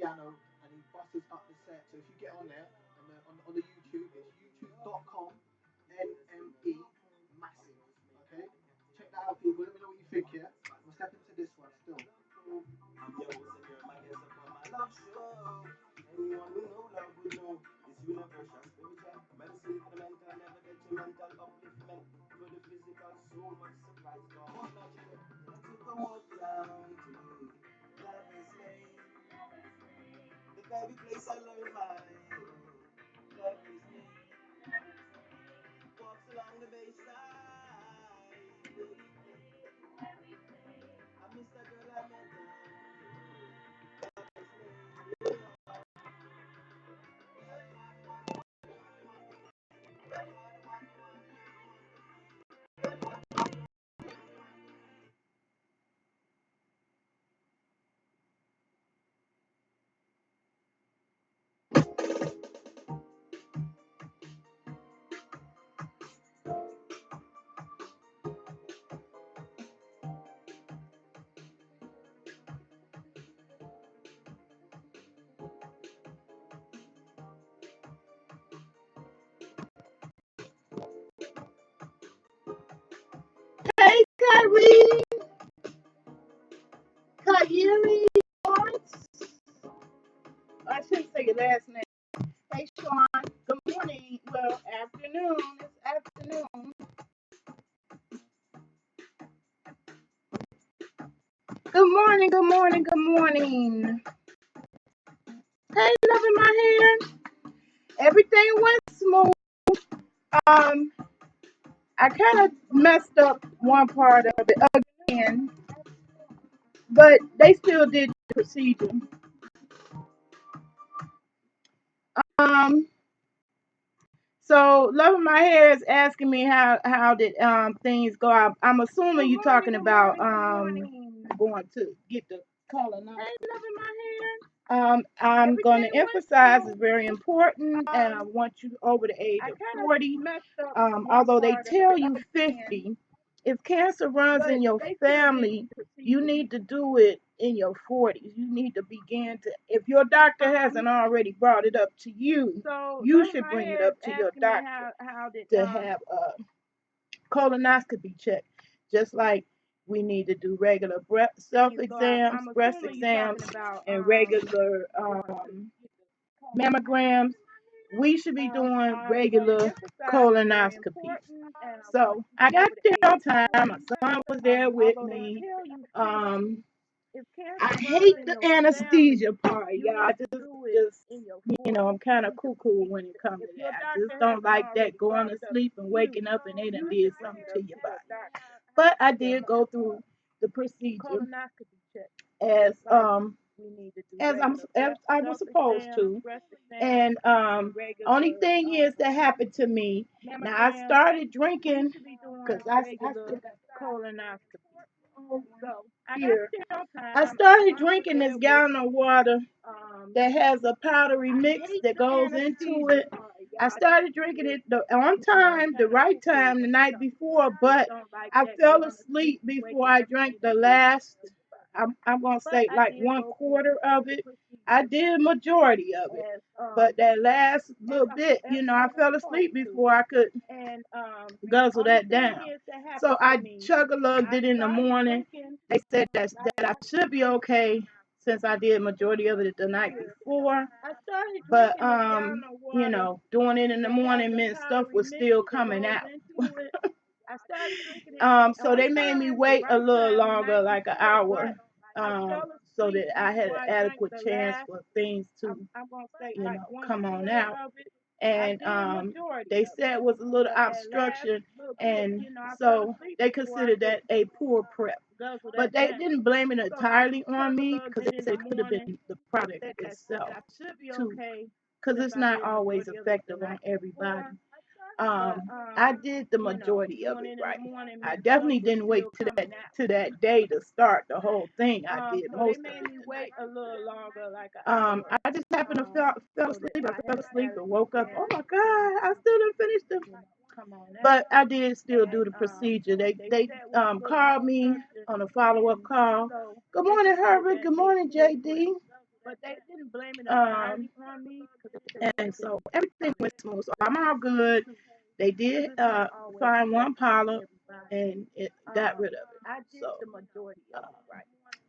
piano and he busts up the set. So if you get on there on the YouTube, it's youtube.com NME massive. Okay, check that out, people. Let me know what you think. Yeah, we'll step into this one still. I'm your host and you're my guest upon my love show. Anyone who know love would know it's universal, spiritual, medicine for the mental, never detrimental, upliftment for the physical, soul, much surprise, God, what magic. I took a walk down to Lover's Lane, the very place I learned my Lover's Lane. Walks along the bayside, where we play. I miss that girl I met down Lover's Lane. Hey, Kyrie, Kyrie Lawrence. I shouldn't say your last name. Hey, Sean. Good morning. Well, afternoon. It's afternoon. Good morning. Good morning. Good morning. Hey, loving my hair. Everything went smooth. Um, I kind of messed up one part of it again, but they still did the procedure. Um, So, Love of My Hair is asking me how did things go. I'm assuming you're talking about going to get the colonoscopy. Hey, Love of My Hair. I'm going to emphasize it's very important, and I want you over the age of 40. Although they tell you 50, if cancer runs in your family, you need to do it in your 40s. You need to begin to, if your doctor hasn't already brought it up to you, you should bring it up to your doctor to have a colonoscopy check. Just like we need to do regular self exams, breast exams, and regular mammograms. We should be doing regular colonoscopies. So I got there on time. My son was there with me. Um, I hate the anesthesia part, y'all. I'm kind of cuckoo when it comes to that. I just don't like that going to sleep and waking up and they done did something to your body. But I did go through the procedure as as I was supposed to. And only thing is that happened to me. Now I started drinking because I still got colonoscopy here. I started drinking this gallon of water that has a powdery mix that goes into it. I started drinking it on time, the right time, the night before, but I fell asleep before I drank the last, I'm going to say like 1/4 of it. I did majority of it, but that last little bit, I fell asleep before I could guzzle that down. So I chug-a-lugged it in the morning. They said that I should be okay since I did majority of it the night before. But doing it in the morning meant stuff was still coming out. So they made me wait a little longer, like an hour, so that I had an adequate chance for things to, come on out. And they said it was a little obstruction, and so they considered that a poor prep. But they didn't blame it entirely on me because they said it could have been the product itself too, because it's not always effective on everybody. Um, I did the majority of it right. I definitely didn't wait to that day to start the whole thing. I did most of it the night. I just happened to fell asleep. I fell asleep and woke up. Oh my God, I still didn't finish the. But I did still do the procedure. They called me on a follow up call. Good morning, Herbert. Good morning, JD. Um, and so everything went smooth. So I'm all good. They did find one polyp and it got rid of it. So uh,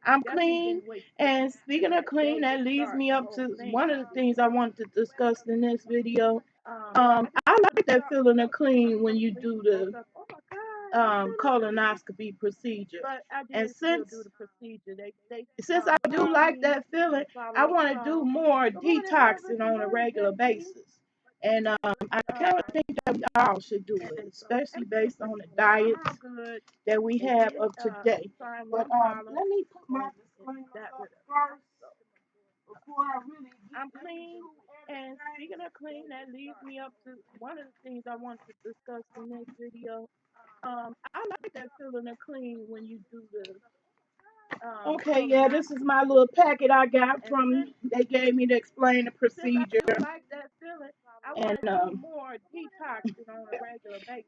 I'm clean. And speaking of clean, that leads me up to one of the things I wanted to discuss in this video. I like that feeling of clean when you do the colonoscopy procedure. And since I do like that feeling, I want to do more detoxing on a regular basis. And I kind of think that we all should do it, especially based on the diets that we have of today. But let me put my disclaimers up first before I really get into everything. Okay, yeah, this is my little packet I got from. They gave me to explain the procedure, and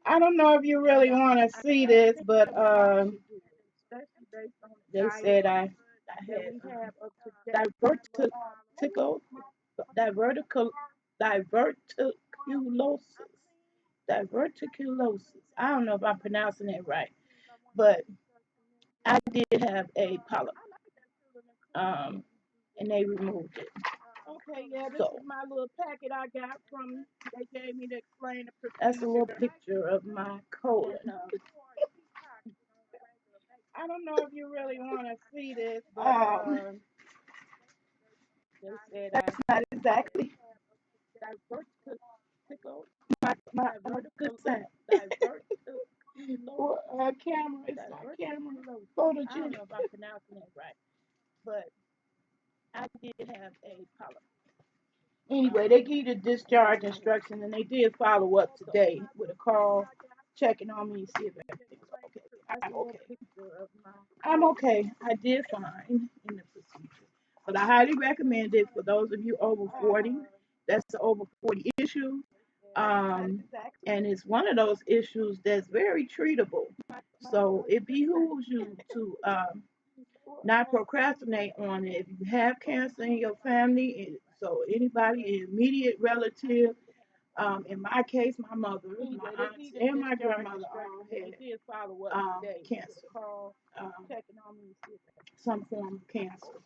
I don't know if you really want to see this, but they said I had divertical divertical diverticulosis diverticulosis. I don't know if I'm pronouncing it right, but I did have a polyp, um, and they removed it. Okay, yeah, this is my little packet I got from. They gave me to explain the procedure. That's a little picture of my colon. I don't know if you really want to see this, but they said that's not exactly divertical. My good sense. Or camera, it's not camera photogenic. I don't know if I'm pronouncing it right, but I did have a polyp. Anyway, they gave you the discharge instruction, and they did follow up today with a call, checking on me to see if everything's okay. I'm okay. I'm okay. I did fine in the procedure, but I highly recommend it for those of you over 40. That's the over 40 issue, and it's one of those issues that's very treatable. So it behooves you to not procrastinate on it. If you have cancer in your family, so anybody, immediate relative, in my case, my mother, my aunts, and my grandmother all had cancer, some form of cancer.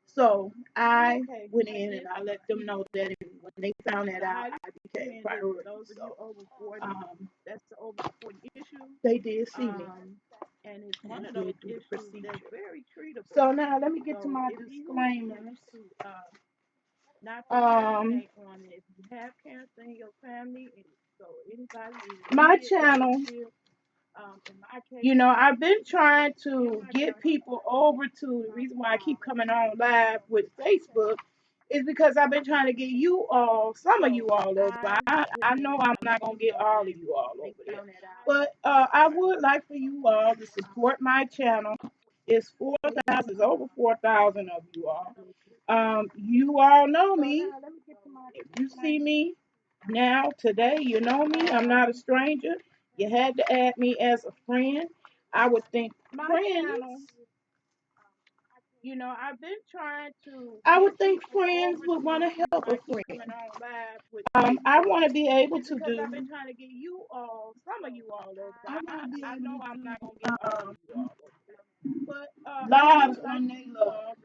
So I went in and I let them know that when they found that out, I became priority. So they did see me and did do the procedure. So now let me get to my disclaimers. My channel, I've been trying to get people over to the reason why I keep coming on live with Facebook is because I've been trying to get you all, some of you all over. I know I'm not going to get all of you all over there. But I would like for you all to support my channel. It's 4,000, it's over 4,000 of you all. You all know me. If you see me now, today, you know me. I'm not a stranger. You had to add me as a friend. I would think friends. I would think friends would want to help a friend. I want to be able to do. I want to be able to do lives on they love.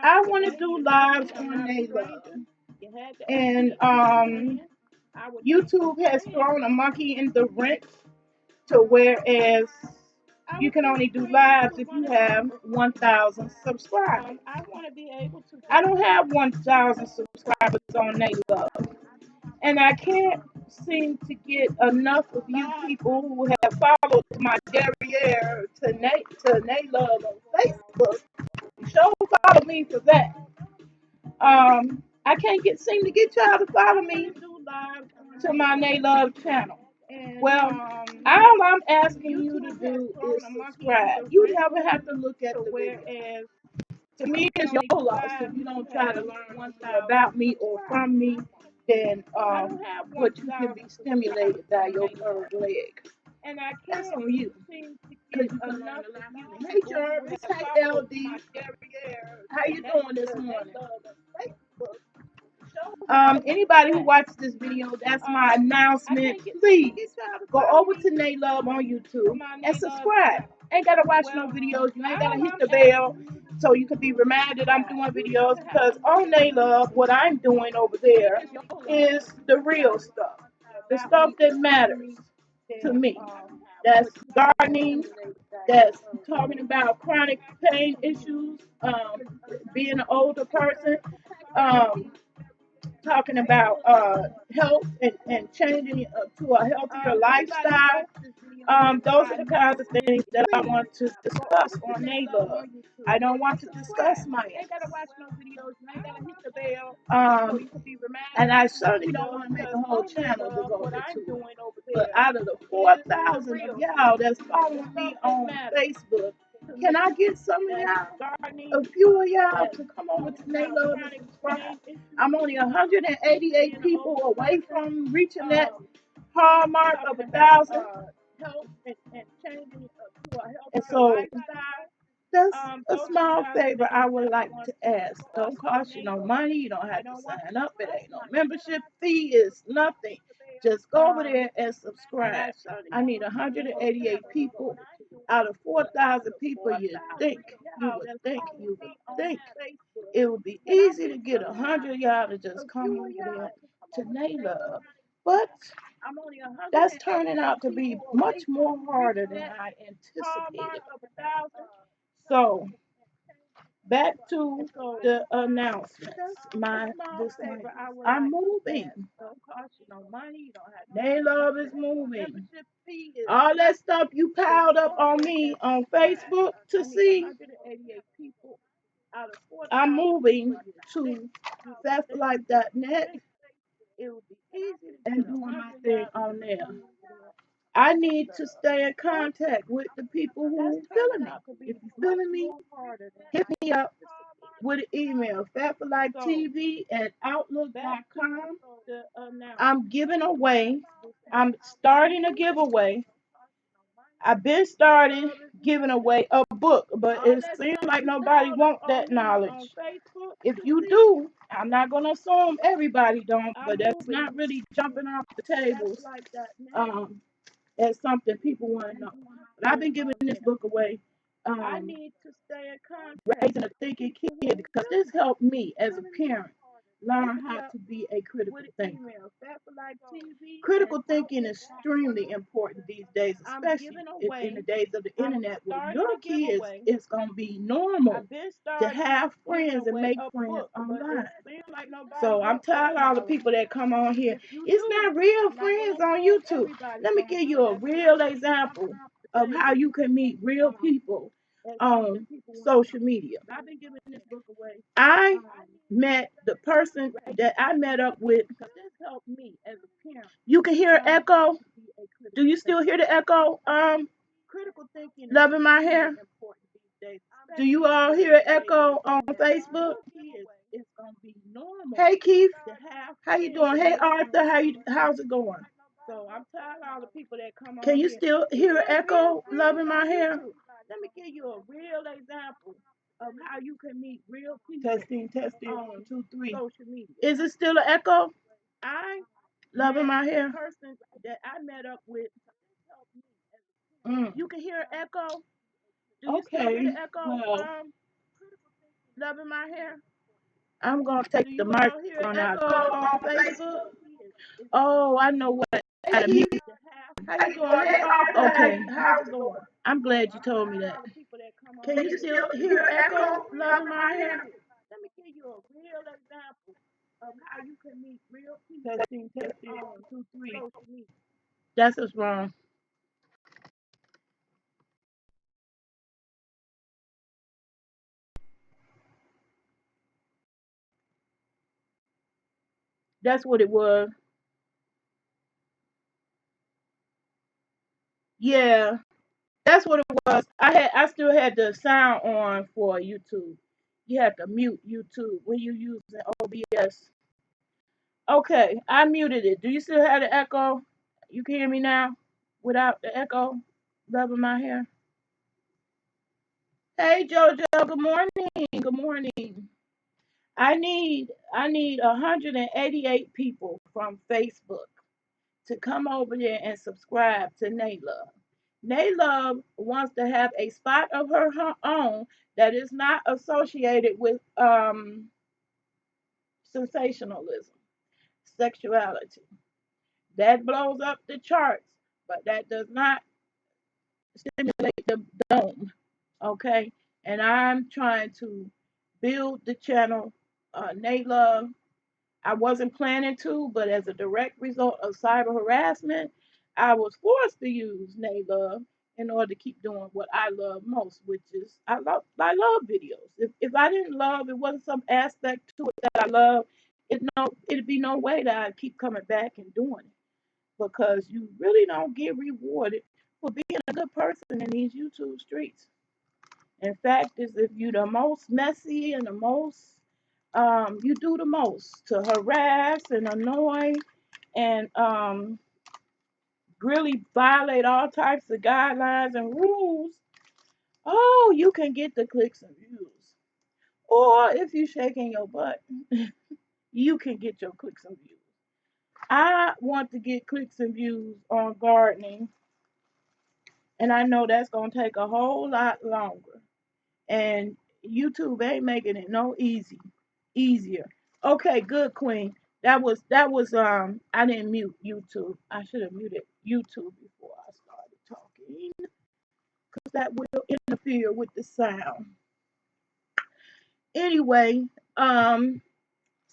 I want to do lives on they love. And YouTube has thrown a monkey in the wrench to whereas you can only do lives if you have 1,000 subscribers. I don't have 1,000 subscribers on Naylove, and I can't seem to get enough of you people who have followed my derriere to Naylove on Facebook. Show follow me for that. I can't seem to get y'all to follow me to my Naylove channel. Well, all I'm asking you to do is subscribe. You never have to look at the video. To me, it's your loss if you don't try to learn one thing about me or from me. than what you can be stimulated by your third leg. That's on you, because you can learn a lot from it. Hey Jarvis, hey LD, how you doing this morning? Anybody who watches this video, that's my announcement. Please go over to Nate Love on YouTube and subscribe. Ain't gotta watch no videos. You ain't gotta hit the bell so you can be reminded I'm doing videos, because on Nate Love, what I'm doing over there is the real stuff, the stuff that matters to me. That's gardening. That's talking about chronic pain issues, being an older person. Um, Talking about health and changing to a healthier lifestyle. Those are the kinds of things that I want to discuss on NALove. I don't want to discuss my ex. Um, and I certainly don't want to make a whole channel devoted to it. But out of the 4,000 of y'all that's following me on Facebook, can I get some of y'all, a few of y'all, to come over to NALove and subscribe? I'm only 188 people away from reaching that hard mark of 1,000. And so that's a small favor I would like to ask. Don't cost you no money. You don't have to sign up. It ain't no membership fee. It's nothing. Just go over there and subscribe. I need 188 people out of 4,000 people. You would think it would be easy to get 100 of y'all to just come over there to NALove. But that's turning out to be much more harder than I anticipated. So back to the announcements. I'm moving. NALove is moving. All that stuff you piled up on me on Facebook to see, I'm moving to FastLife.net and doing my thing on there. I need to stay in contact with the people who feeling me. If you feeling me, hit me up with an email, fatforlifetv at outlook.com. I'm giving away, I'm starting a giveaway. I've been starting giving away a book, but it seems like nobody wants that knowledge. If you do, I'm not going to assume everybody don't, but that's not really jumping off the tables. Um, as something people want to know. But I've been giving this book away, raising a thinking kid, because this helped me as a parent learn how to be a critical thinker. Critical thinking is extremely important these days, especially in the days of the internet, where little kids, it's going to be normal to have friends and make friends online. So I'm telling all the people that come on here, it's not real friends on YouTube. Let me give you a real example of how you can meet real people on social media. I met the person that I met up with. You can hear echo. Do you still hear the echo? Loving my hair. Do you all hear echo on Facebook? Hey Keith, how you doing? Hey Arthur, how's it going? Can you still hear echo? Loving my hair. Testing, testing. 1, 2, 3. Is it still an echo? Loving my hair. Mm. Okay. Well, I'm gonna take the microphone out. On Facebook. Oh, I know what. How you doing? Hey, Arthur. Okay. How's it going? I'm glad you told me that. Can you still hear echo? Loving my hair. Testing, testing. 1, 2, 3. That's what's wrong. That's what it was. Yeah, that's what it was. I still had the sound on for YouTube. You have to mute YouTube when you're using OBS. Okay, I muted it. Do you still have the echo? You can hear me now without the echo? Love of my hair. Hey Jojo, good morning. Good morning. I need 188 people from Facebook to come over there and subscribe to Naylove. Naylove wants to have a spot of her own that is not associated with sensationalism, sexuality. That blows up the charts, but that does not stimulate the dome. Okay, and I'm trying to build the channel. Naylove, I wasn't planning to, but as a direct result of cyber harassment, I was forced to use Naylove in order to keep doing what I love most, which is I love videos. If I didn't love, it wasn't some aspect to it that I love, it'd be no way that I'd keep coming back and doing it because you really don't get rewarded for being a good person in these YouTube streets. In fact, is if you're the most messy and the most you do the most to harass and annoy and really violate all types of guidelines and rules, oh, you can get the clicks and views. Or if you shaking your butt, you can get your clicks and views. I want to get clicks and views on gardening, and I know that's gonna take a whole lot longer. And YouTube ain't making it no easier. Okay, good queen. That was I didn't mute YouTube. I should have muted YouTube before I started talking because that will interfere with the sound. Anyway, um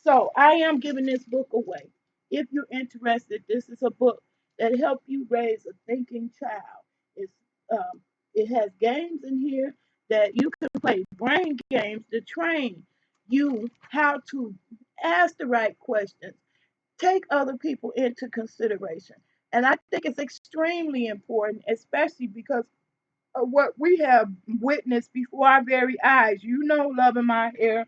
so I am giving this book away. If you're interested, this is a book that help you raise a thinking child. It's it has games in here that you can play, brain games to train you how to ask the right questions, take other people into consideration. And I think it's extremely important, especially because of what we have witnessed before our very eyes. You know, loving my hair,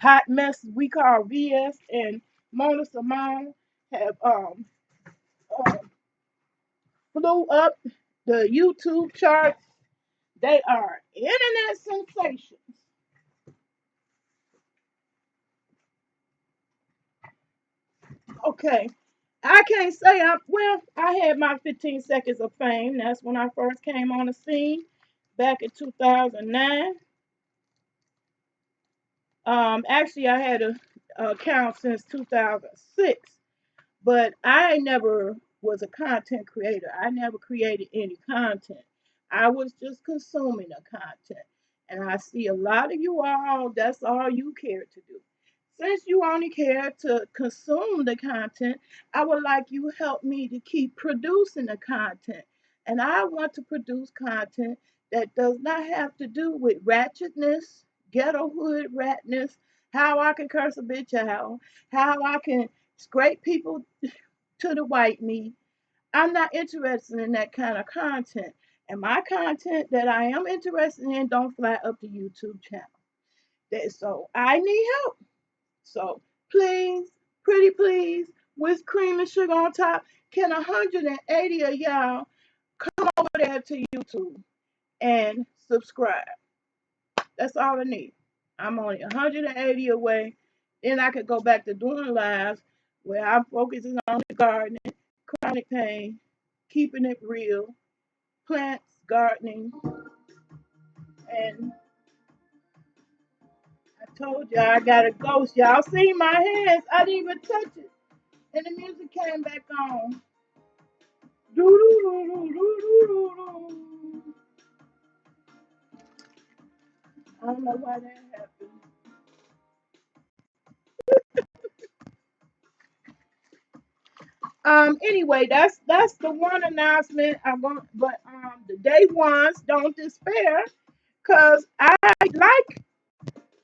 hot mess we call VS and Mona Simone have uh, flew up the YouTube charts. They are internet sensations. Okay, I can't say I had my 15 seconds of fame. That's when I first came on the scene back in 2009. Actually, I had a account since 2006. But I never was a content creator. I never created any content. I was just consuming the content. And I see a lot of you all, that's all you care to do. Since you only care to consume the content, I would like you help me to keep producing the content. And I want to produce content that does not have to do with ratchetness, ghetto hood ratness, how I can curse a bitch out, how I can scrape people to the white meat. I'm not interested in that kind of content. And my content that I am interested in don't fly up the YouTube channel. So I need help. So please, pretty please, with cream and sugar on top, can 180 of y'all come over there to YouTube and subscribe? That's all I need. I'm only 180 away. Then I could go back to doing lives where I'm focusing on the gardening, chronic pain, keeping it real, plants, gardening, and I told y'all I got a ghost. Y'all see my hands? I didn't even touch it. And the music came back on. Doo doo doo doo doo doo doo. I don't know why that happened. Anyway, that's the one announcement I'm going, but the day ones don't despair because I like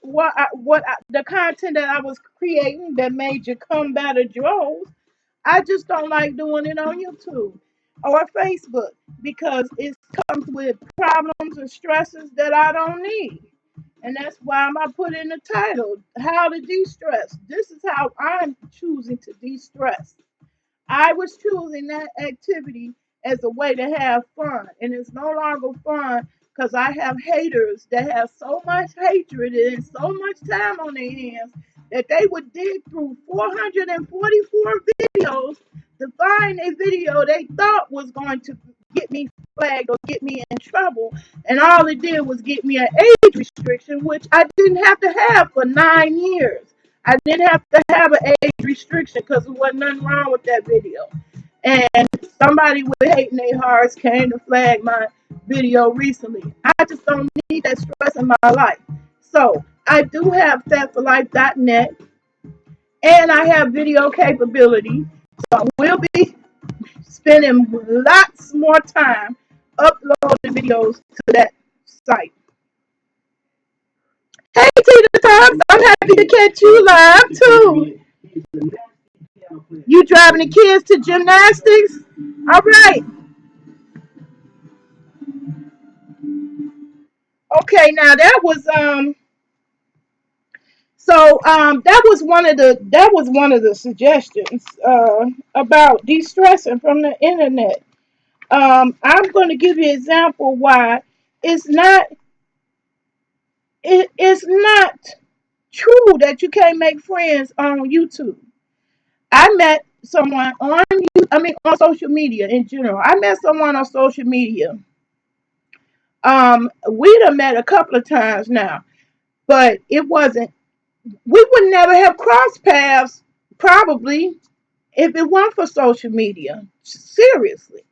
the content that I was creating that made you come better droves. I just don't like doing it on YouTube or Facebook because it comes with problems and stresses that I don't need. And that's why I put in the title, How to De-Stress. This is how I'm choosing to de-stress. I was choosing that activity as a way to have fun. And it's no longer fun because I have haters that have so much hatred and so much time on their hands that they would dig through 444 videos to find a video they thought was going to get me flagged or get me in trouble. And all it did was get me an age restriction, which I didn't have to have for 9 years. I didn't have to have an age restriction because there wasn't nothing wrong with that video. And somebody with hate in their hearts came to flag my video recently. I just don't need that stress in my life. So I do have fatforlife.net and I have video capability. So I will be spending lots more time uploading videos to that site. Hey Tina Talks, I'm happy to catch you live too. You driving the kids to gymnastics? All right. Okay, now that was one of the suggestions about de-stressing from the internet. I'm going to give you an example why it's not it's not true that you can't make friends on YouTube. I met someone on social media in general. I met someone on social media. We done met a couple of times now, but it wasn't. We would never have crossed paths probably if it weren't for social media. Seriously,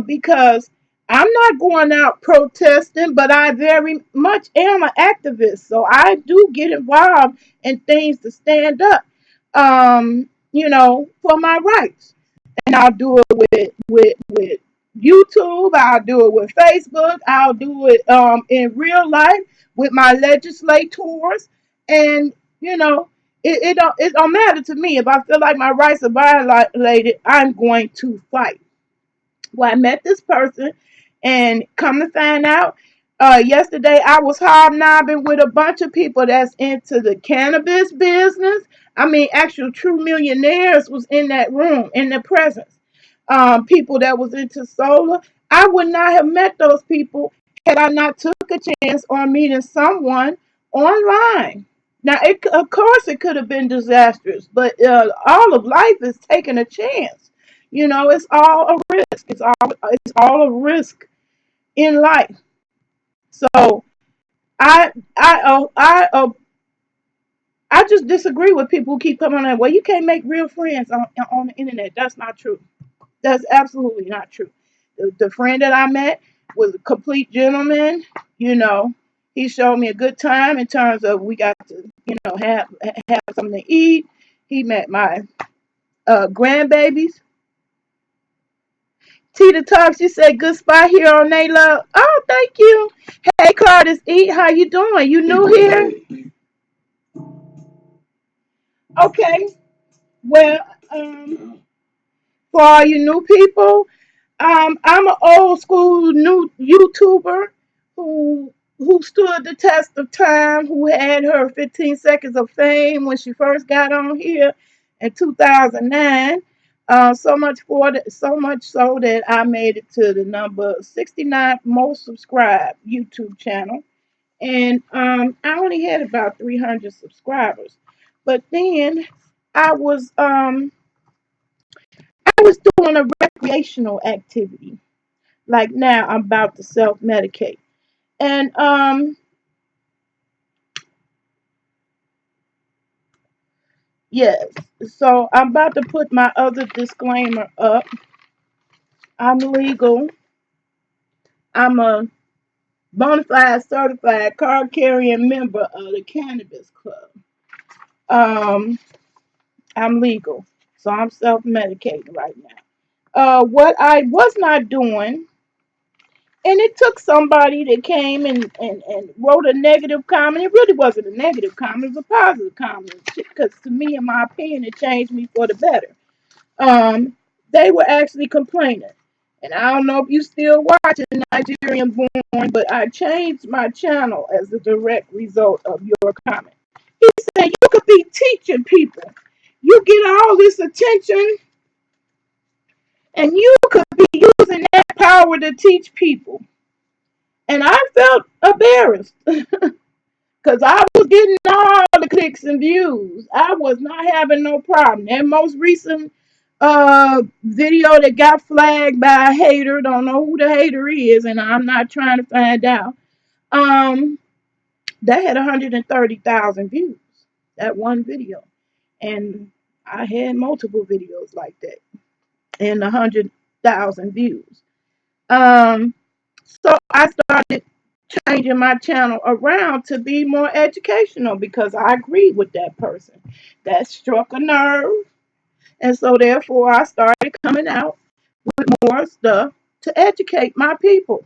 because I'm not going out protesting, but I very much am an activist. So I do get involved in things to stand up, for my rights. And I'll do it with YouTube. I'll do it with Facebook. I'll do it in real life with my legislators. And you know, it don't matter to me if I feel like my rights are violated. I'm going to fight. Well, I met this person, and come to find out, yesterday I was hobnobbing with a bunch of people that's into the cannabis business. I mean, actual true millionaires was in that room in their presence. People that was into solar. I would not have met those people had I not took a chance on meeting someone online. Now, of course, it could have been disastrous, but all of life is taking a chance. It's all a risk. It's all a risk in life. So I I I just disagree with people who keep coming on that. Well, you can't make real friends on the internet. That's not true. That's absolutely not true. The friend that I met was a complete gentleman. You know, he showed me a good time in terms of we got to have something to eat. He met my grandbabies. Tita Talks, you said good spot here on Nayla. Oh, thank you. Hey, Curtis E, how you doing? You new here? Okay. Well, for all you new people, I'm an old school new YouTuber who stood the test of time, who had her 15 seconds of fame when she first got on here in 2009. So much so that I made it to the number 69 most subscribed YouTube channel, and I only had about 300 subscribers. But then I was um, I was doing a recreational activity. Like now, I'm about to self medicate, and yes. So I'm about to put my other disclaimer up. I'm legal. I'm a bona fide certified card carrying member of the Cannabis Club. Um, I'm legal, so I'm self medicating right now. What I was not doing, and it took somebody that came and wrote a negative comment. It really wasn't a negative comment, it was a positive comment. Because to me, in my opinion, it changed me for the better. They were actually complaining. And I don't know if you still watching Nigerian Born, but I changed my channel as a direct result of your comment. He said you could be teaching people. You get all this attention and you could be using that power to teach people. And I felt embarrassed because I was getting all the clicks and views. I was not having no problem. That most recent video that got flagged by a hater, don't know who the hater is, and I'm not trying to find out. Um, that had 130,000 views. That one video, and I had multiple videos like that, and 100,000 views. Um, so I started changing my channel around to be more educational because I agreed with that person. That struck a nerve. And so therefore I started coming out with more stuff to educate my people.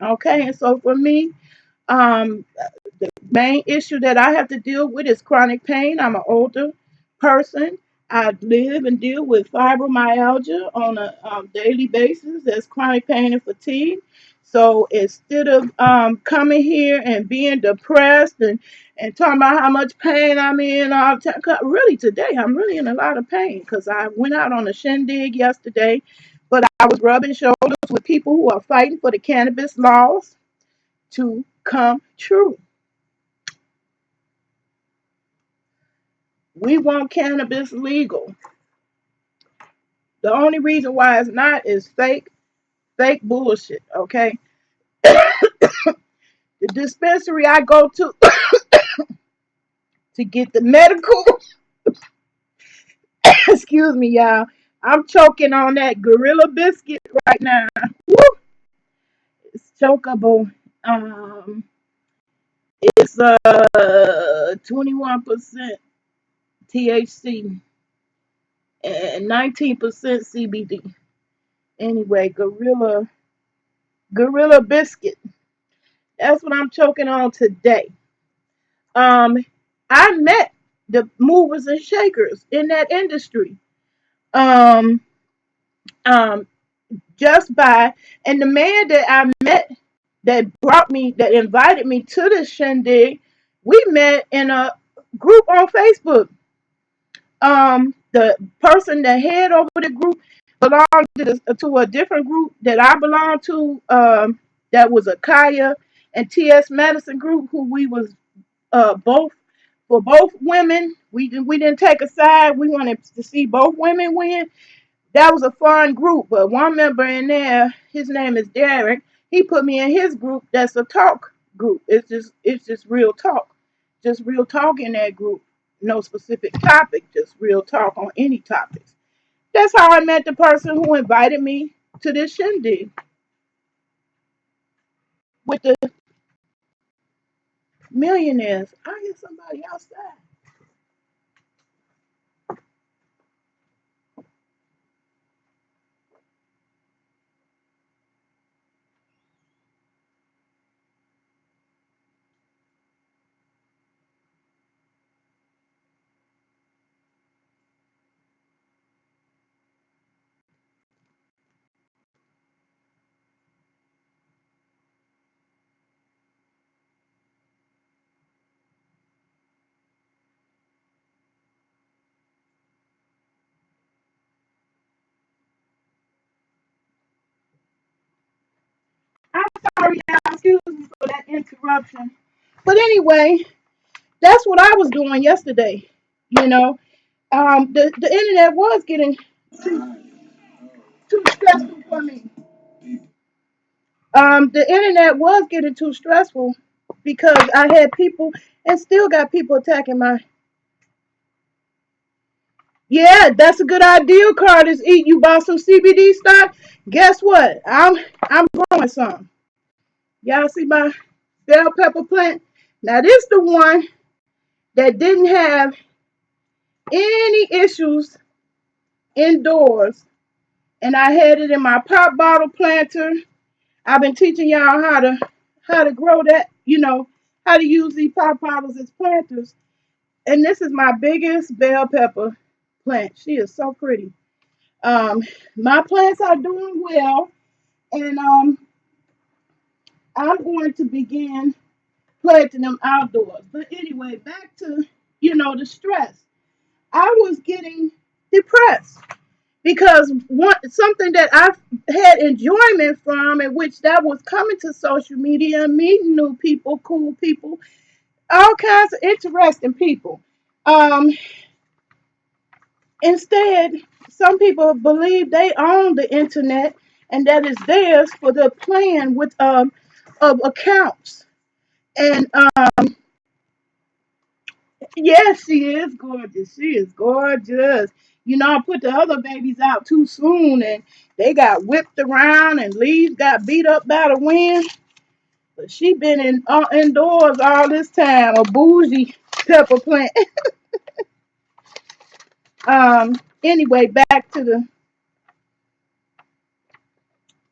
Okay. And so for me, um, the main issue that I have to deal with is chronic pain. I'm an older person. I live and deal with fibromyalgia on a daily basis. That's chronic pain and fatigue. So instead of coming here and being depressed and talking about how much pain I'm in all the time, 'cause really today I'm really in a lot of pain because I went out on a shindig yesterday, but I was rubbing shoulders with people who are fighting for the cannabis laws to come true. We want cannabis legal. The only reason why it's not is fake bullshit. Okay, the dispensary I go to get the medical. Excuse me, y'all. I'm choking on that gorilla biscuit right now. Woo! It's chokeable. It's 21% THC and 19% CBD. Anyway, gorilla biscuit. That's what I'm choking on today. Um, I met the movers and shakers in that industry. Um, um, just by and the man that I met that invited me to the shindig, we met in a group on Facebook. The person that head over the group belonged to a different group that I belong to. That was a Kaya and TS Medicine group who we was both for both women. We didn't take a side. We wanted to see both women win. That was a fun group, but one member in there, his name is Derek. He put me in his group. That's a talk group. It's just real talk, just real talk in that group. No specific topic, just real talk on any topics. That's how I met the person who invited me to this shindig with the millionaires. I hear somebody outside. I'm sorry, y'all. Excuse me for that interruption. But anyway, that's what I was doing yesterday. You know, the internet was getting too stressful for me. The internet was getting too stressful because I had people and still got people attacking my. Yeah, that's a good idea, Curtis. Eat. You bought some CBD stock. Guess what? I'm growing some. Y'all see my bell pepper plant? Now this the one that didn't have any issues indoors, and I had it in my pop bottle planter. I've been teaching y'all how to grow that, how to use these pop bottles as planters. And this is my biggest bell pepper plant. She is so pretty. Um, my plants are doing well. And I'm going to begin planting them outdoors. But anyway, back to the stress. I was getting depressed because something that I've had enjoyment from, in which that was coming to social media and meeting new people, cool people, all kinds of interesting people. Um, Instead, some people believe they own the internet and that is theirs for the plan with of accounts. And yes, she is gorgeous. She is gorgeous. I put the other babies out too soon and they got whipped around and leaves got beat up by the wind. But she been indoors all this time, a bougie pepper plant. Anyway, back to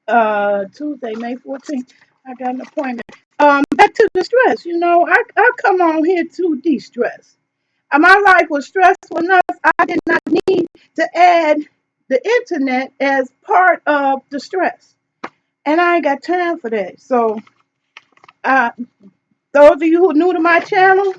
the Tuesday, May 14th. I got an appointment. Back to the stress. I come on here to de-stress. My life was stressful enough. I did not need to add the internet as part of the stress. And I ain't got time for that. So, uh, those of you who are new to my channel,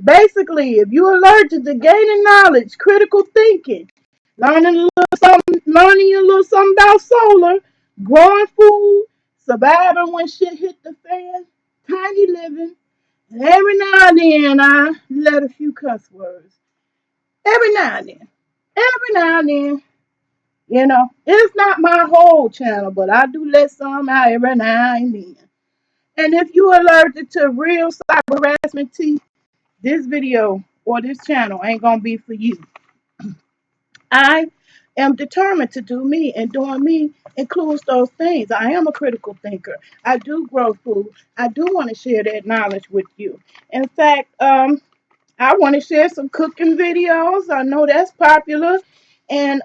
basically, if you're allergic to gaining knowledge, critical thinking, learning a little something about solar, growing food, surviving when shit hit the fan, tiny living, and every now and then I let a few cuss words. Every now and then. Every now and then. It's not my whole channel, but I do let some out every now and then. And if you're allergic to real cyber harassment tea, this video or this channel ain't gonna be for you. I am determined to do me, and doing me includes those things. I am a critical thinker. I do grow food. I do want to share that knowledge with you. In fact, I want to share some cooking videos. I know that's popular, and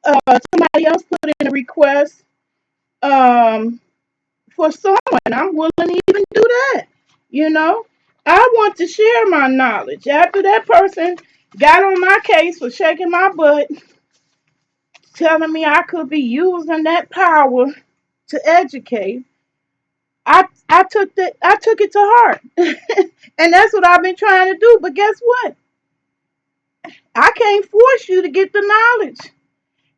somebody else put in a request um, for someone. I'm willing to even do that. You know, I want to share my knowledge. After that person got on my case for shaking my butt, telling me I could be using that power to educate, I took it to heart. And that's what I've been trying to do. But guess what? I can't force you to get the knowledge.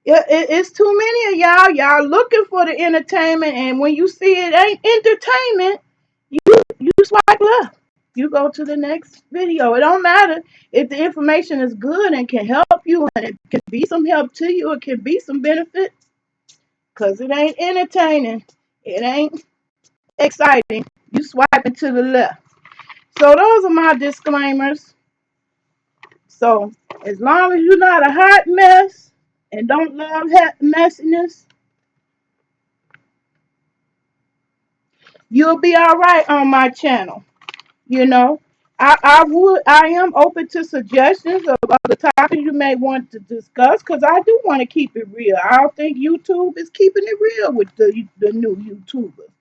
It's too many of y'all. Y'all looking for the entertainment, and when you see it ain't entertainment, you swipe left. You go to the next video. It don't matter if the information is good and can help you, and it can be some help to you. It can be some benefit, cause it ain't entertaining. It ain't exciting. You swiping to the left. So those are my disclaimers. So as long as you're not a hot mess and don't love messiness, you'll be all right on my channel. You know, I am open to suggestions of other topics you may want to discuss because I do want to keep it real. I don't think YouTube is keeping it real with the new YouTubers.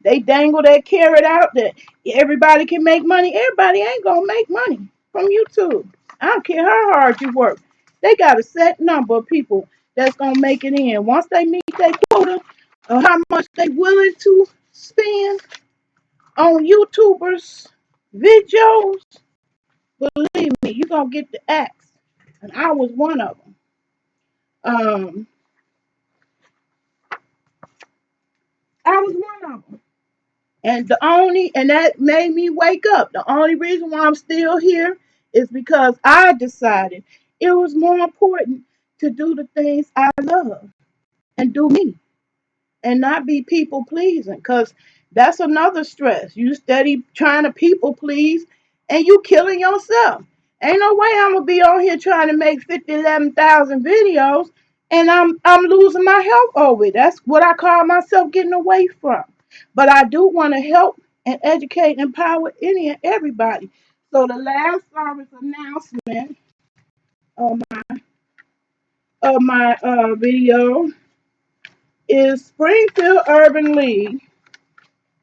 They dangle that carrot out that everybody can make money. Everybody ain't gonna make money from YouTube. I don't care how hard you work. They got a set number of people that's gonna make it in. Once they meet their quota of how much they willing to spend on YouTubers videos, believe me, you're gonna get the axe. And I was one of them. Um, I was one of them. And that made me wake up. The only reason why I'm still here is because I decided it was more important to do the things I love and do me, and not be people pleasing, because that's another stress. You steady trying to people please and you killing yourself. Ain't no way I'm gonna be on here trying to make 50, 11,000 videos and I'm losing my health over it. That's what I call myself getting away from. But I do want to help and educate and empower any and everybody. So the last service announcement of my video is Springfield Urban League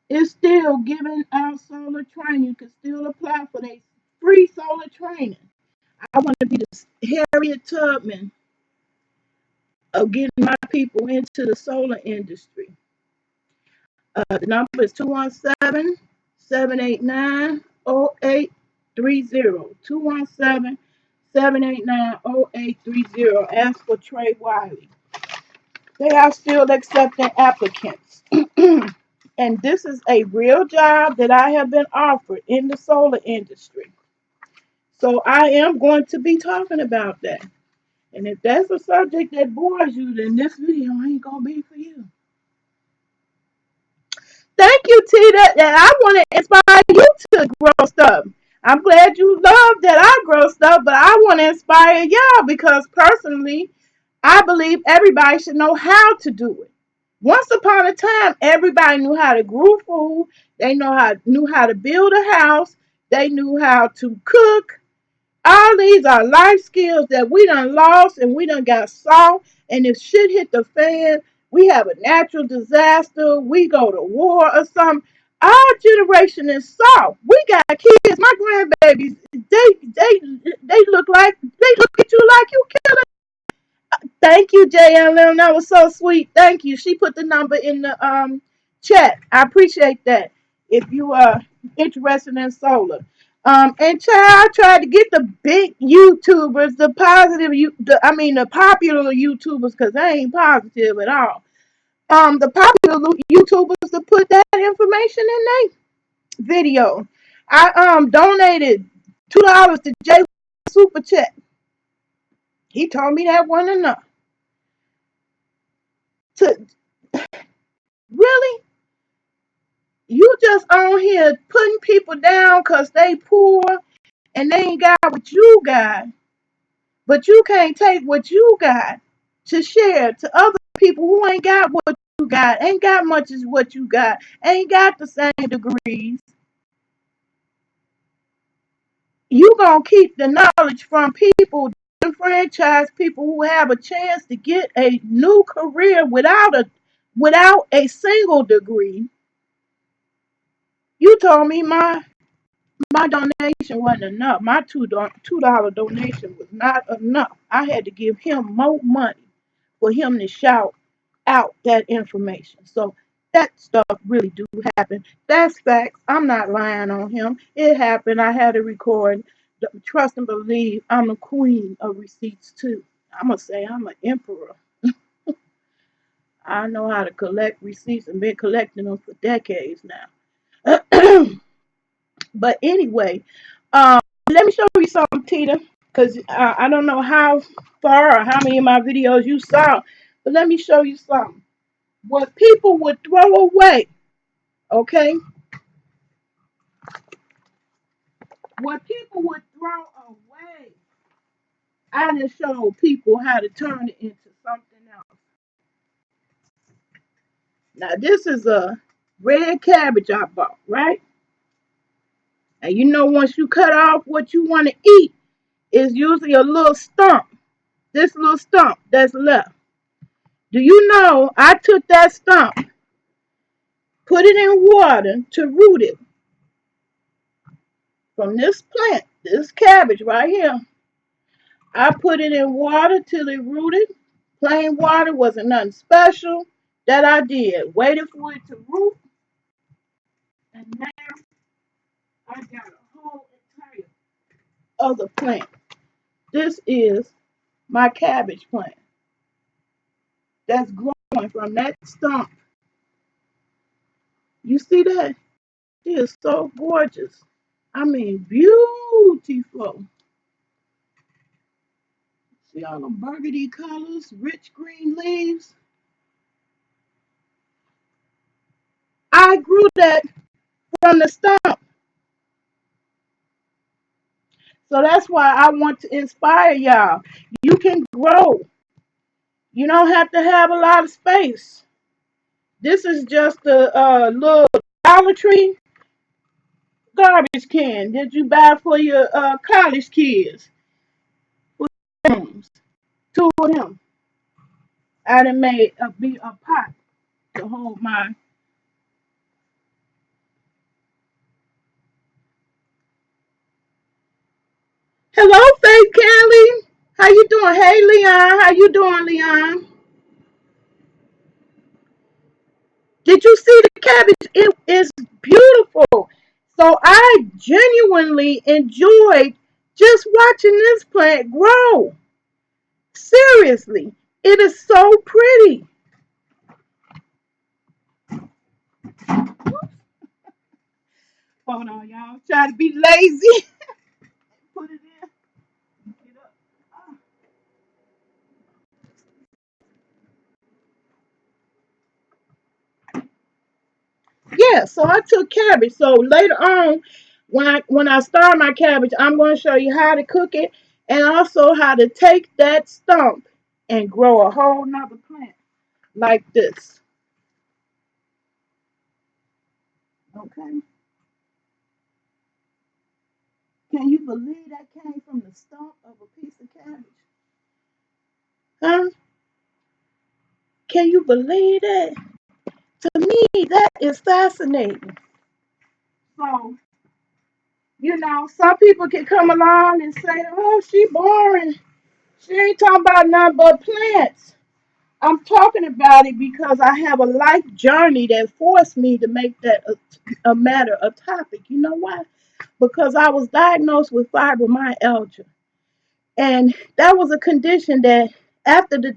is still giving out solar training. You can still apply for their free solar training. I want to be the Harriet Tubman of getting my people into the solar industry. The number is 217-789-0830. 217-789-0830. Ask for Trey Wiley. They are still accepting applicants. And this is a real job that I have been offered in the solar industry. So I am going to be talking about that. And if that's a subject that bores you, then this video ain't going to be for you. Thank you, Tita. And I want to inspire you to grow stuff. I'm glad you love that I grow stuff, but I want to inspire y'all because personally, I believe everybody should know how to do it. Once upon a time, everybody knew how to grow food. They knew how to build a house. They knew how to cook. All these are life skills that we done lost and we done got soft. And if shit hit the fan, we have a natural disaster, we go to war or something. Our generation is soft. We got kids. My grandbabies, they look at you like you killing. Thank you, JLM. That was so sweet. Thank you. She put the number in the chat. I appreciate that. If you are interested in solar. And child, I tried to get the big YouTubers, the popular YouTubers, because they ain't positive at all. The popular YouTubers to put that information in their video. I donated $2 to Jay Super Chat. He told me that wasn't enough. To really, you just on here putting people down because they poor and they ain't got what you got, but you can't take what you got to share to other people who ain't got what you got, ain't got much as what you got, ain't got the same degrees. You gonna keep the knowledge from people, franchise people who have a chance to get a new career without a single degree. You told me my donation wasn't enough. My $2 donation was not enough. I had to give him more money for him to shout out that information. So that stuff really do happen. That's facts. I'm not lying on him. It happened. I had to record. Trust and believe I'm a queen of receipts too. I'm gonna say I'm an emperor. I know how to collect receipts and been collecting them for decades now. But anyway, um, let me show you something, Tita, because I don't know how far or how many of my videos you saw, but let me show you something. What people would throw away, okay? What people would throw away, I just show people how to turn it into something else. Now, this is a red cabbage I bought, right? And you know, once you cut off what you want to eat, it's usually a little stump. This little stump that's left. Do you know I took that stump, put it in water to root it from this plant, this cabbage right here. I put it in water till it rooted. Plain water, wasn't nothing special. That I did. Waited for it to root. And now I got a whole entire other plant. This is my cabbage plant that's growing from that stump. You see that? It is so gorgeous. I mean, beautiful. See all them burgundy colors, rich green leaves. I grew that from the stump. So that's why I want to inspire y'all. You can grow. You don't have to have a lot of space. This is just a little Dollar Tree garbage can that you buy for your college kids. Two of them. I done made a pot to hold my. Hello, Faith Kelly. How you doing? Hey, Leon. How you doing, Leon? Did you see the cabbage? It is beautiful. So I genuinely enjoyed just watching this plant grow. Seriously, it is so pretty. Hold on, y'all. Try to be lazy. Put it in. Get up. Yeah, so I took cabbage. So later on, when I start my cabbage, I'm going to show you how to cook it and also how to take that stump and grow a whole nother plant like this. Okay. Can you believe that came from the stump of a piece of cabbage? Huh? Can you believe that? To me, that is fascinating. So, some people can come along and say, oh, she boring. She ain't talking about nothing but plants. I'm talking about it because I have a life journey that forced me to make that a matter, a topic. You know why? Because I was diagnosed with fibromyalgia. And that was a condition that after the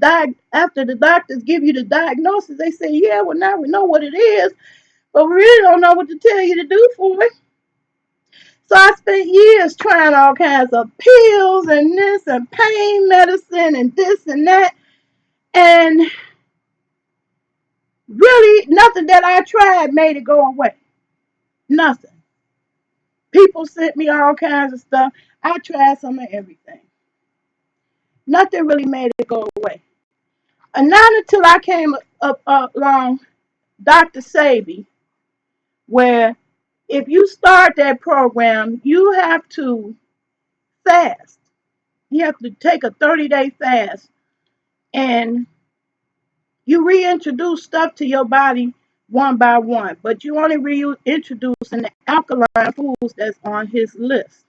doctors give you the diagnosis, they say, yeah, well, now we know what it is, but we really don't know what to tell you to do for it. So I spent years trying all kinds of pills and this and pain medicine and this and that. And really, nothing that I tried made it go away. Nothing. People sent me all kinds of stuff. I tried some of everything. Nothing really made it go away. And not until I came up along Dr. Sabi, where if you start that program, you have to fast. You have to take a 30-day fast and you reintroduce stuff to your body one by one, but you only reintroducing the alkaline foods that's on his list.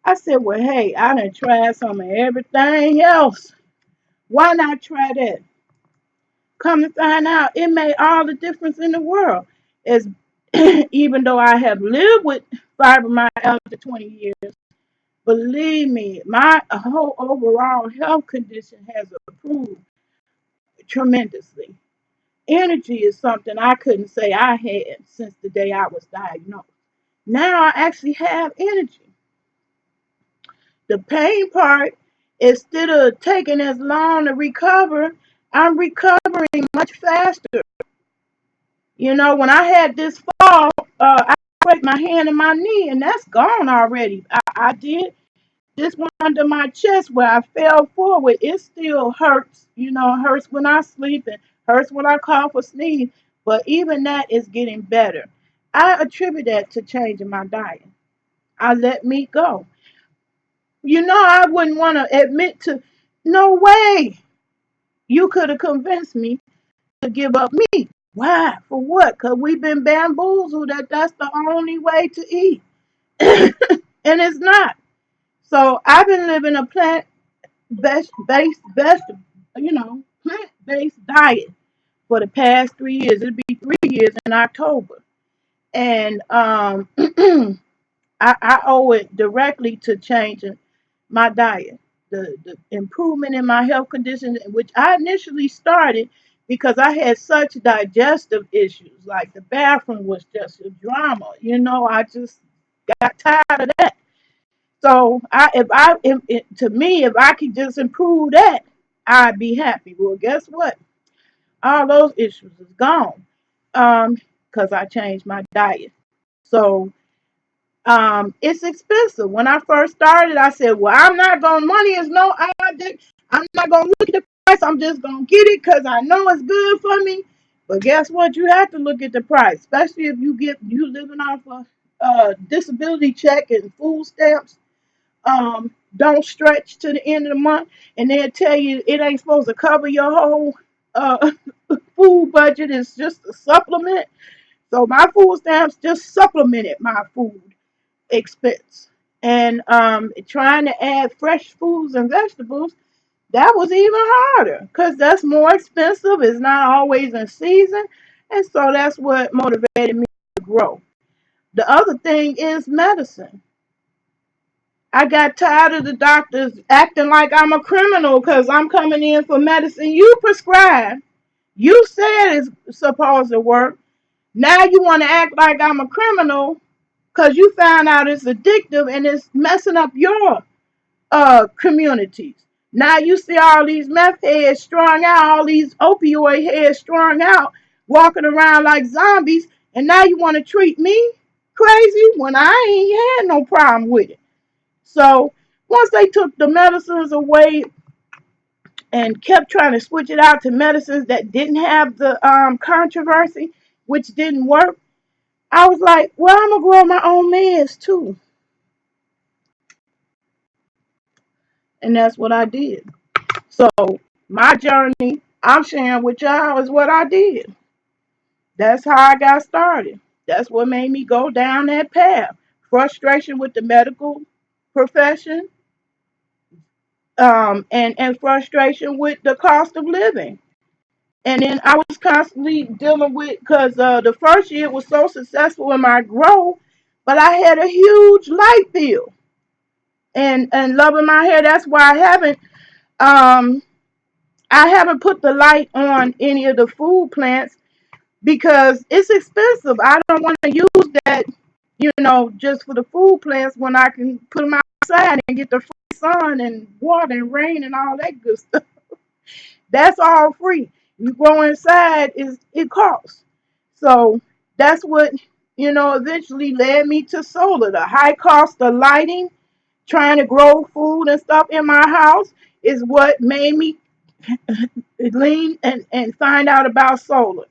I said, well, hey, I done tried some of everything else. Why not try that? Come to find out, it made all the difference in the world. As even though I have lived with fibromyalgia 20 years, believe me, my whole overall health condition has improved tremendously. Energy is something I couldn't say I had since the day I was diagnosed. Now I actually have energy. The pain part, instead of taking as long to recover, I'm recovering much faster. When I had this fall, I break my hand and my knee, and that's gone already. I did this one under my chest where I fell forward. It still hurts. It hurts when I sleep and hurts when I cough or sneeze. But even that is getting better. I attribute that to changing my diet. I let meat go. I wouldn't want to admit to, no way. You could have convinced me to give up meat. Why? For what? Because we've been bamboozled that that's the only way to eat. And it's not. So I've been living a plant-based diet for the past 3 years. It'll be 3 years in October. And I owe it directly to changing my diet, the improvement in my health conditions, which I initially started because I had such digestive issues. Like the bathroom was just a drama. I just got tired of that. So to me, if I could just improve that, I'd be happy. Well, guess what? All those issues is gone, because I changed my diet. So it's expensive. When I first started, I said, well, I'm not going, money is no object. I'm not going to look at the price. I'm just going to get it because I know it's good for me. But guess what? You have to look at the price, especially if you living off a disability check and food stamps. Don't stretch to the end of the month and they'll tell you it ain't supposed to cover your whole uh, food budget. It's just a supplement. So my food stamps just supplemented my food expense. And trying to add fresh foods and vegetables, that was even harder because that's more expensive. It's not always in season. And so that's what motivated me to grow. The other thing is medicine. I got tired of the doctors acting like I'm a criminal because I'm coming in for medicine you prescribed. You said it's supposed to work. Now you want to act like I'm a criminal because you found out it's addictive and it's messing up your communities. Now you see all these meth heads strung out, all these opioid heads strung out, walking around like zombies, and now you want to treat me crazy when I ain't had no problem with it. So once they took the medicines away and kept trying to switch it out to medicines that didn't have the controversy, which didn't work, I was like, well, I'm gonna grow my own meds too, and that's what I did. So my journey, I'm sharing with y'all, is what I did. That's how I got started. That's what made me go down that path. Frustration with the medical profession, and frustration with the cost of living. And then I was constantly dealing with, because the first year was so successful in my growth, but I had a huge light bill and loving my hair. That's why um I haven't put the light on any of the food plants because it's expensive. I don't want to use that, just for the food plants when I can put them outside and get the free sun and water and rain and all that good stuff. That's all free. You grow inside, is it costs. So that's what, eventually led me to solar. The high cost of lighting, trying to grow food and stuff in my house is what made me lean and find out about solar.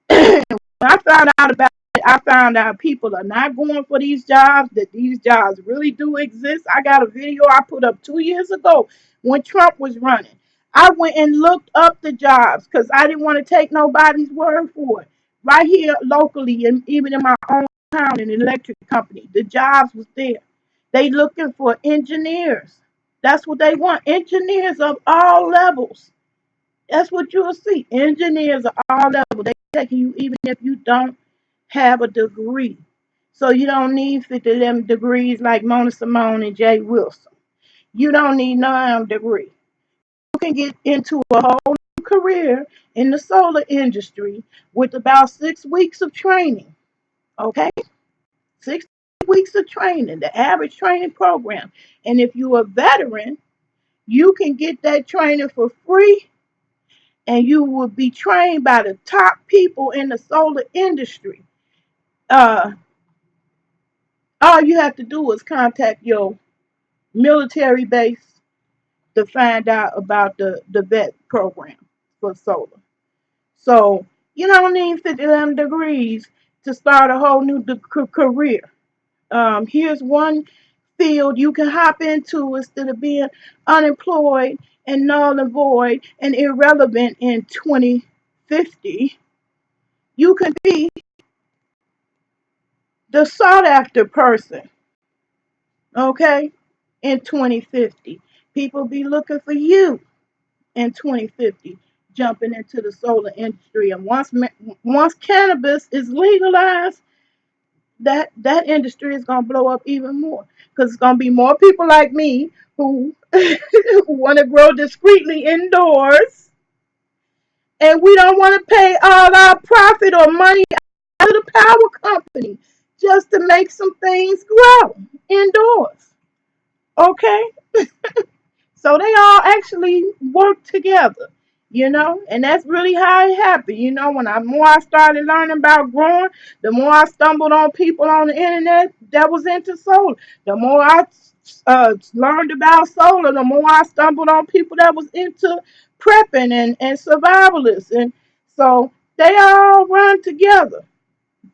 When I found out about it, I found out people are not going for these jobs, that these jobs really do exist. I got a video I put up 2 years ago when Trump was running. I went and looked up the jobs because I didn't want to take nobody's word for it. Right here locally, and even in my own town, in an electric company, the jobs was there. They looking for engineers. That's what they want. Engineers of all levels. That's what you'll see. Engineers are all level. They taking you even if you don't have a degree. So you don't need 50 of them degrees like Mona Simone and Jay Wilson. You don't need none degree. You can get into a whole new career in the solar industry with about 6 weeks of training. Okay? 6 weeks of training, the average training program. And if you're a veteran, you can get that training for free, and you will be trained by the top people in the solar industry. Uh, all you have to do is contact your military base to find out about the vet program for solar. So you don't need 50 degrees to start a whole new career. Here's one field you can hop into instead of being unemployed and null and void and irrelevant in 2050. You can be the sought after person, okay, in 2050. People be looking for you in 2050, jumping into the solar industry. And once cannabis is legalized, that industry is going to blow up even more because it's going to be more people like me who want to grow discreetly indoors, and we don't want to pay all our profit or money out of the power company just to make some things grow indoors. Okay? So they all actually work together, and that's really how it happened. When more I started learning about growing, the more I stumbled on people on the internet that was into solar. The more I learned about solar, the more I stumbled on people that was into prepping and survivalists. And so they all run together.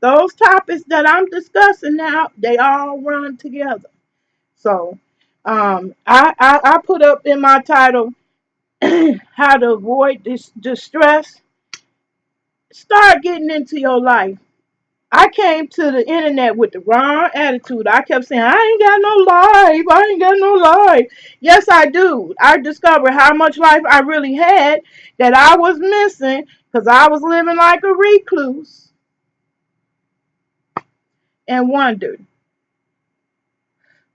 Those topics that I'm discussing now, they all run together. So I put up in my title how to avoid this distress. Start getting into your life I came to the internet with the wrong attitude. I kept saying, I ain't got no life. I ain't got no life. Yes, I do. I discovered how much life I really had that I was missing because I was living like a recluse and wondered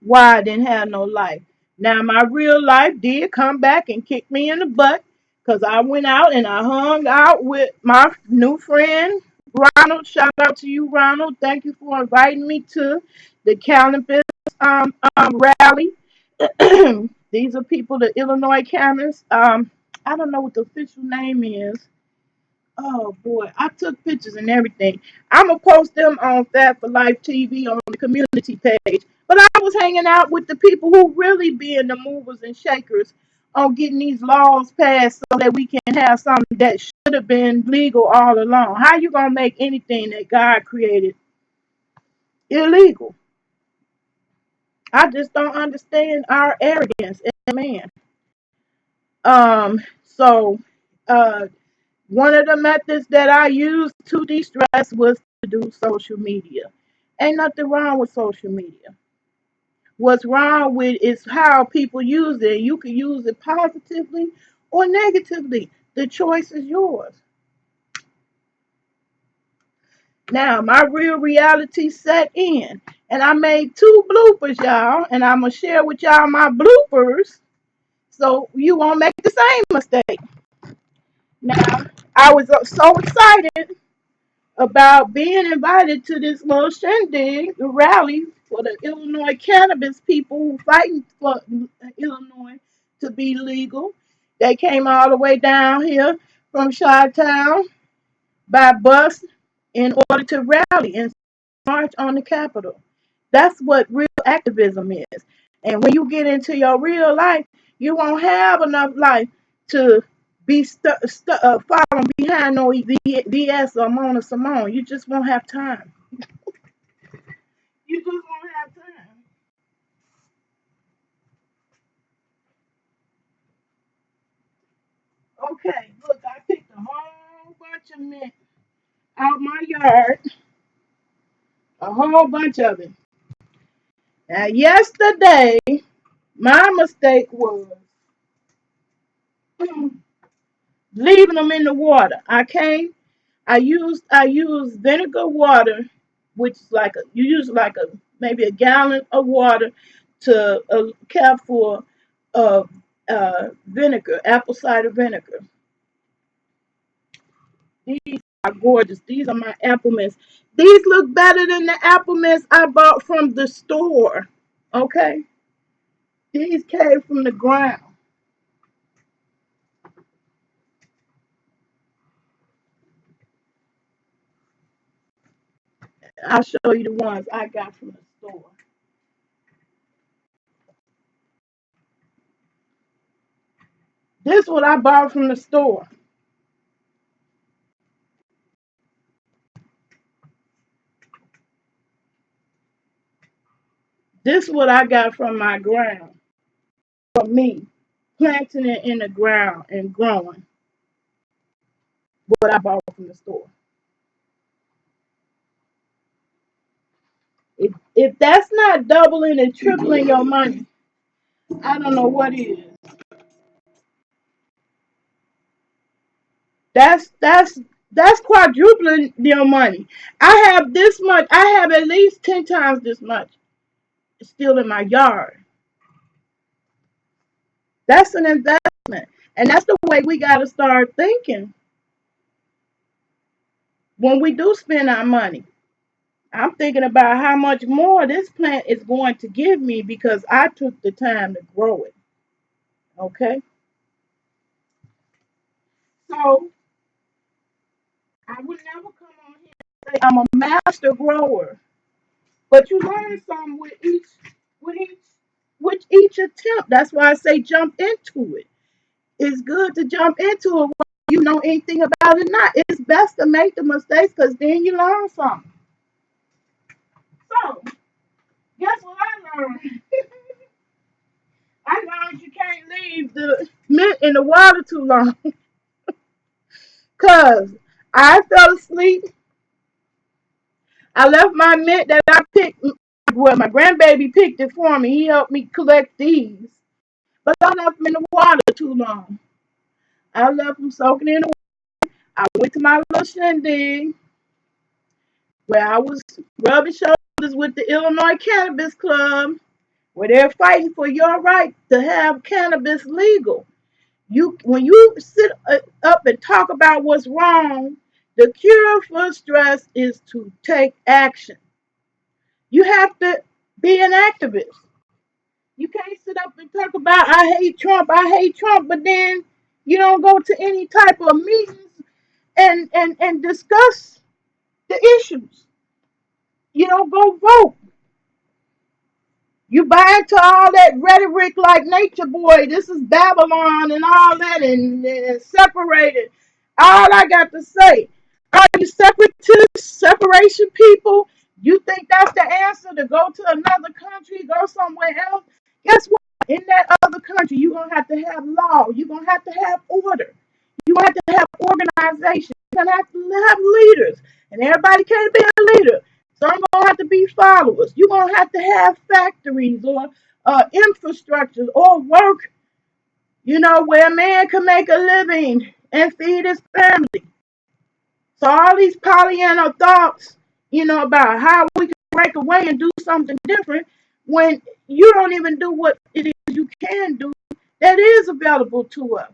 why I didn't have no life. Now, my real life did come back and kick me in the butt because I went out and I hung out with my new friend, Ronald. Shout out to you, Ronald. Thank you for inviting me to the cannabis rally. These are people, the Illinois cannabis. I don't know what the official name is. Oh boy, I took pictures and everything. I'm gonna post them on Fat for Life TV on the community page. But I was hanging out with the people who really being the movers and shakers on getting these laws passed so that we can have something that should have been legal all along. How you gonna make anything that God created illegal? I just don't understand our arrogance as man. So uh one of the methods that I used to de-stress was to do social media. Ain't nothing wrong with social media. What's wrong with is how people use it. You can use it positively or negatively. The choice is yours. Now, my real reality set in, and I made two bloopers, y'all, and I'm gonna share with y'all my bloopers so you won't make the same mistake. Now, I was so excited about being invited to this little shindig rally for the Illinois cannabis people who fighting for Illinois to be legal. They came all the way down here from Chi-Town by bus in order to rally and march on the Capitol. That's what real activism is. And when you get into your real life, you won't have enough life to be following behind no VS or Mona Simone. You just won't have time. You just won't have time. Okay, look, I picked a whole bunch of mint out my yard, a whole bunch of it. Now, yesterday, my mistake was leaving them in the water. I used vinegar water, which is like you use like a maybe a gallon of water to a cap full of vinegar, apple cider vinegar. These are gorgeous. These are my apple mints. These look better than the apple mints I bought from the store. Okay, these came from the ground. I'll show you the ones I got from the store. This what I bought from the store. This what I got from my ground, from me, planting it in the ground and growing. What I bought from the store. If that's not doubling and tripling your money, I don't know what is. That's quadrupling your money. I have this much. I have at least 10 times this much still in my yard. That's an investment, and that's the way we got to start thinking when we do spend our money. I'm thinking about how much more this plant is going to give me because I took the time to grow it. Okay, so I would never come on here and say I'm a master grower, but you learn something with each, with each attempt. That's why I say jump into it. It's good to jump into it whether you know anything about it or not. It's best to make the mistakes because then you learn something. So guess what I learned? I learned you can't leave the mint in the water too long because I fell asleep. I left my mint that I picked. Well, my grandbaby picked it for me. He helped me collect these. But I left them in the water too long. I left them soaking in the water. I went to my little shindig where I was rubbing shoulders with the Illinois Cannabis Club, where they're fighting for your right to have cannabis legal. When you sit up and talk about what's wrong, the cure for stress is to take action. You have to be an activist. You can't sit up and talk about I hate Trump, but then you don't go to any type of meetings and discuss the issues. You don't go vote. You buy into all that rhetoric like Nature Boy, this is Babylon and all that, and separated. All I got to say, are you separatists, separation people? You think that's the answer to go to another country, go somewhere else? Guess what? In that other country, you're going to have law. You're going to have order. You're going to have organization. You're going to have leaders. And everybody can't be a leader. Some gonna have to be followers. You're gonna have to have factories or infrastructures or work, where a man can make a living and feed his family. So all these Pollyanna thoughts, about how we can break away and do something different when you don't even do what it is you can do that is available to us.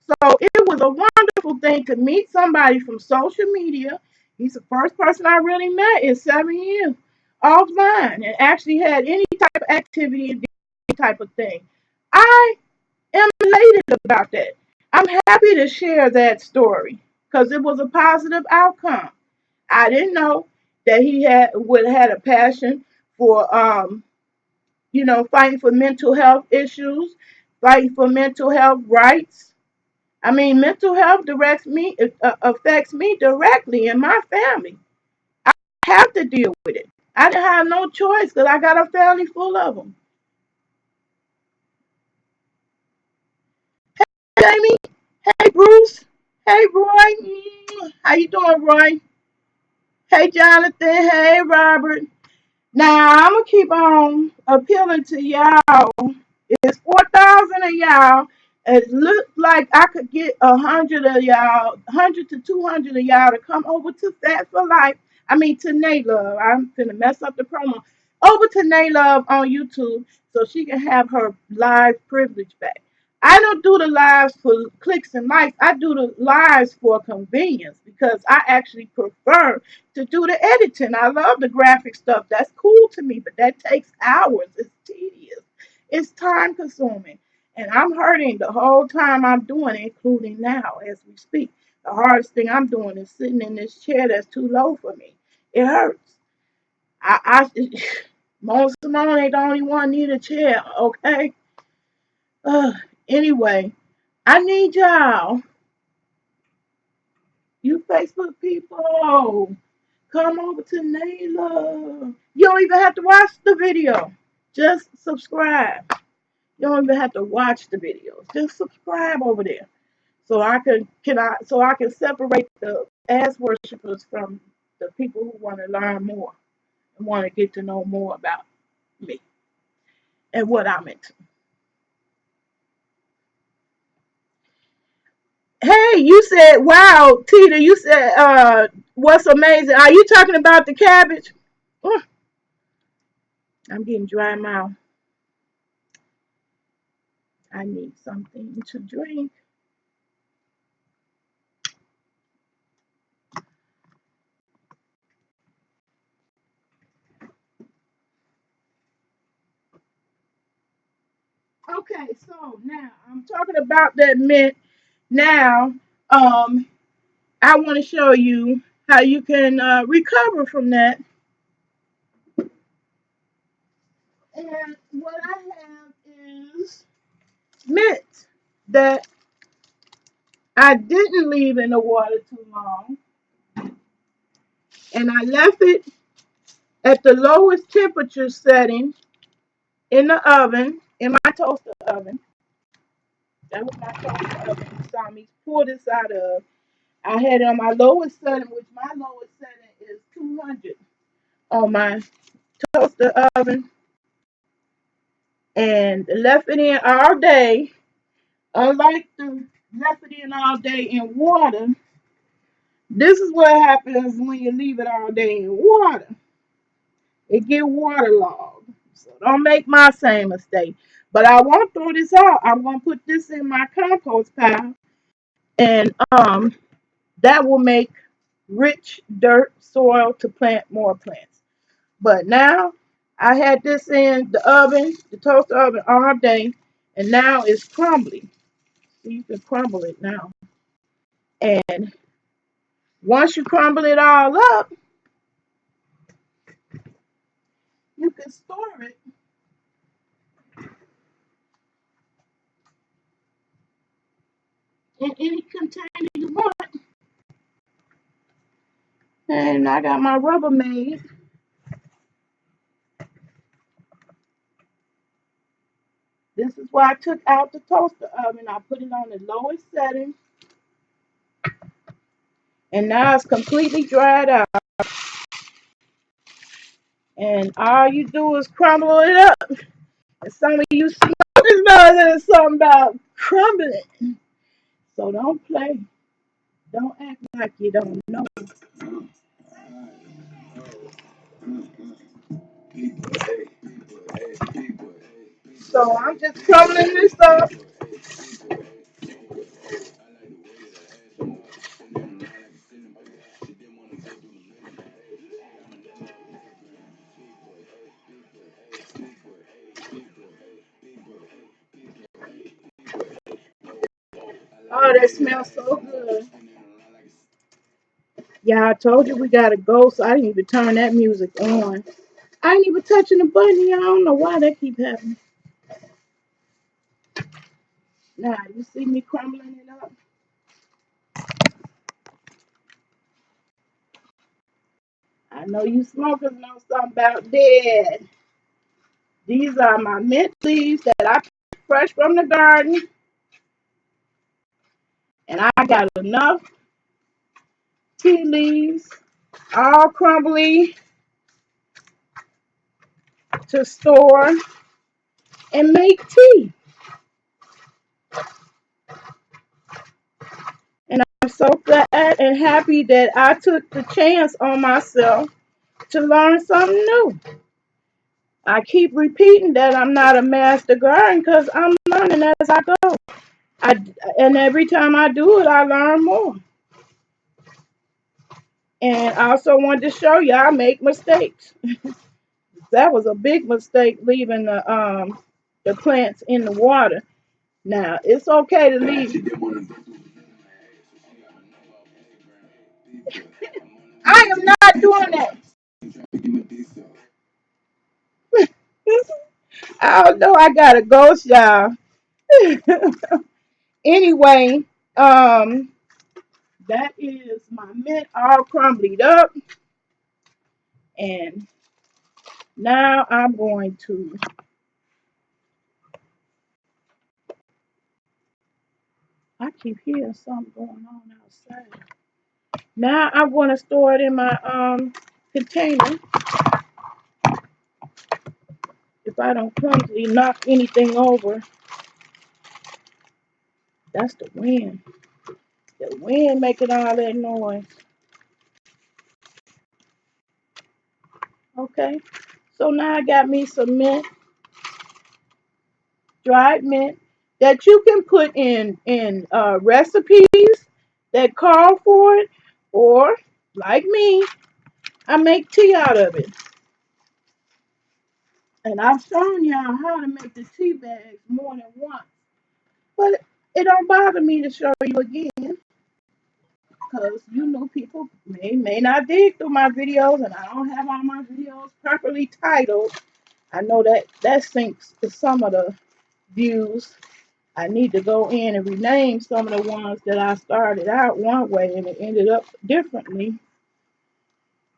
So it was a wonderful thing to meet somebody from social media. He's the first person I really met in 7 years offline and actually had any type of activity and type of thing. I am elated about that. I'm happy to share that story because it was a positive outcome. I didn't know that he had a passion for fighting for mental health issues, fighting for mental health rights. I mean, mental health affects me directly and my family. I have to deal with it. I didn't have no choice because I got a family full of them. Jamie, hey Bruce, hey Roy, how you doing, Roy? Hey Jonathan, hey Robert. Now I'm gonna keep on appealing to y'all. It's 4,000 of y'all. It looks like I could get 100 of y'all, 100 to 200 of y'all to come over to Fat for Life. I mean to Naylove. I'm gonna mess up the promo. Over to Naylove on YouTube so she can have her live privilege back. I don't do the lives for clicks and likes. I do the lives for convenience because I actually prefer to do the editing. I love the graphic stuff. That's cool to me, but that takes hours. It's tedious. It's time consuming. And I'm hurting the whole time I'm doing it, including now as we speak. The hardest thing I'm doing is sitting in this chair that's too low for me. It hurts. Most Simone ain't the only one need a chair, okay? Uh, anyway, I need y'all, you Facebook people, come over to Nayla. You don't even have to watch the video. Just subscribe. You don't even have to watch the videos. Just subscribe over there. So I can separate the ass worshippers from the people who want to learn more and want to get to know more about me and what I'm into. Hey, you said, wow, Tina, you said, what's amazing? Are you talking about the cabbage? Mm, I'm getting dry mouth. I need something to drink. Okay, so now I'm talking about that mint. Now, I want to show you how you can recover from that. And what I have is mint that I didn't leave in the water too long. And I left it at the lowest temperature setting in the oven, in my toaster oven. That was my toaster oven you saw me pour this out of. I had it on my lowest setting, which my lowest setting is 200 on my toaster oven and left it in all day. Unlike the left it in all day in water, this is what happens when you leave it all day in water. It get waterlogged. So don't make my same mistake. But I won't throw this out. I'm gonna put this in my compost pile, and that will make rich dirt soil to plant more plants. But now I had this in the oven, the toaster oven all day, and now it's crumbly. So you can crumble it now. And once you crumble it all up, you can store it in any container you want. And I got my Rubbermaid. This is why I took out the toaster oven. I put it on the lowest setting. And now it's completely dried out. And all you do is crumble it up. And some of you smokers know there's something about crumbling. So don't play. Don't act like you don't know. So I'm just crumbling this up. Oh, that smells so good. Yeah, I told you we gotta go, so I didn't even turn that music on. I ain't even touching the button. Y'all. I don't know why that keep happening. Nah, you see me crumbling it up? I know you smokers know something about that. These are my mint leaves that I picked fresh from the garden. And I got enough tea leaves, all crumbly, to store and make tea. And I'm so glad and happy that I took the chance on myself to learn something new. I keep repeating that I'm not a master gardener because I'm learning as I go. I, and every time I do it, I learn more. And I also wanted to show you I make mistakes. That was a big mistake leaving the plants in the water. Now it's okay to leave. I am not doing that. I don't know. I gotta go, y'all. Anyway, that is my mint all crumbled up, and now I'm going to. I keep hearing something going on outside. Now I'm going to store it in my container. If I don't clumsily knock anything over, that's the wind. The wind making all that noise. Okay. So now I got me some mint, dried mint that you can put in recipes that call for it, or like me, I make tea out of it. And I've shown y'all how to make the tea bags more than once, but it don't bother me to show you again because you know people may not dig through my videos, and I don't have all my videos properly titled. I know that sinks to some of the views. I need to go in and rename some of the ones that I started out one way and it ended up differently.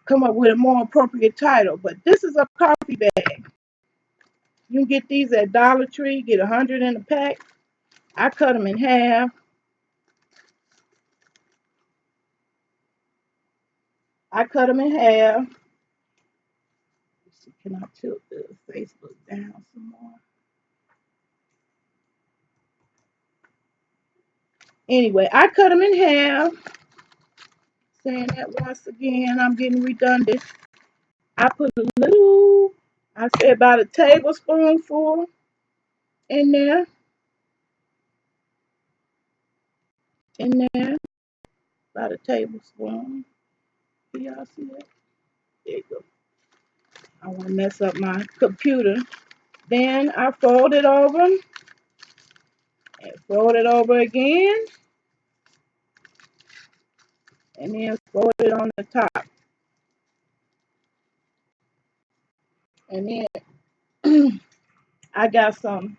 Come up with a more appropriate title. But this is a coffee bag. You can get these at Dollar Tree, get 100 in a pack. I cut them in half. I cut them in half. Let's see, can I tilt the Facebook down some more? Anyway, I cut them in half. Saying that once again, I'm getting redundant. I put a little, I say about a tablespoonful in there, about a tablespoon. Do y'all see that? There you go. I want to mess up my computer. Then I fold it over and fold it over again, and then fold it on the top. And then I got some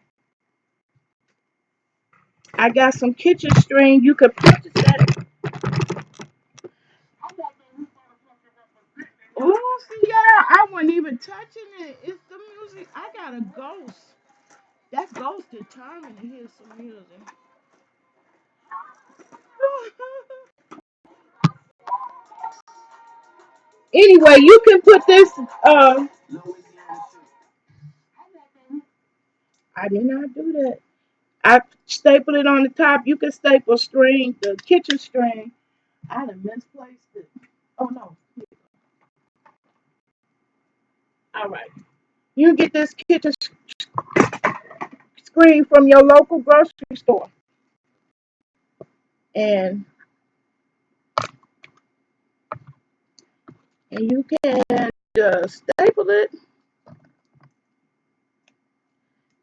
kitchen string. You could purchase that. Oh, see, y'all, I wasn't even touching it. It's the music. I got a ghost. That's ghost determined to hear some music. Anyway, you can put this. I did not do that. I stapled it on the top. You can staple string, the kitchen string. I done misplaced it. Oh no. All right. You get this kitchen screen from your local grocery store, and you can just staple it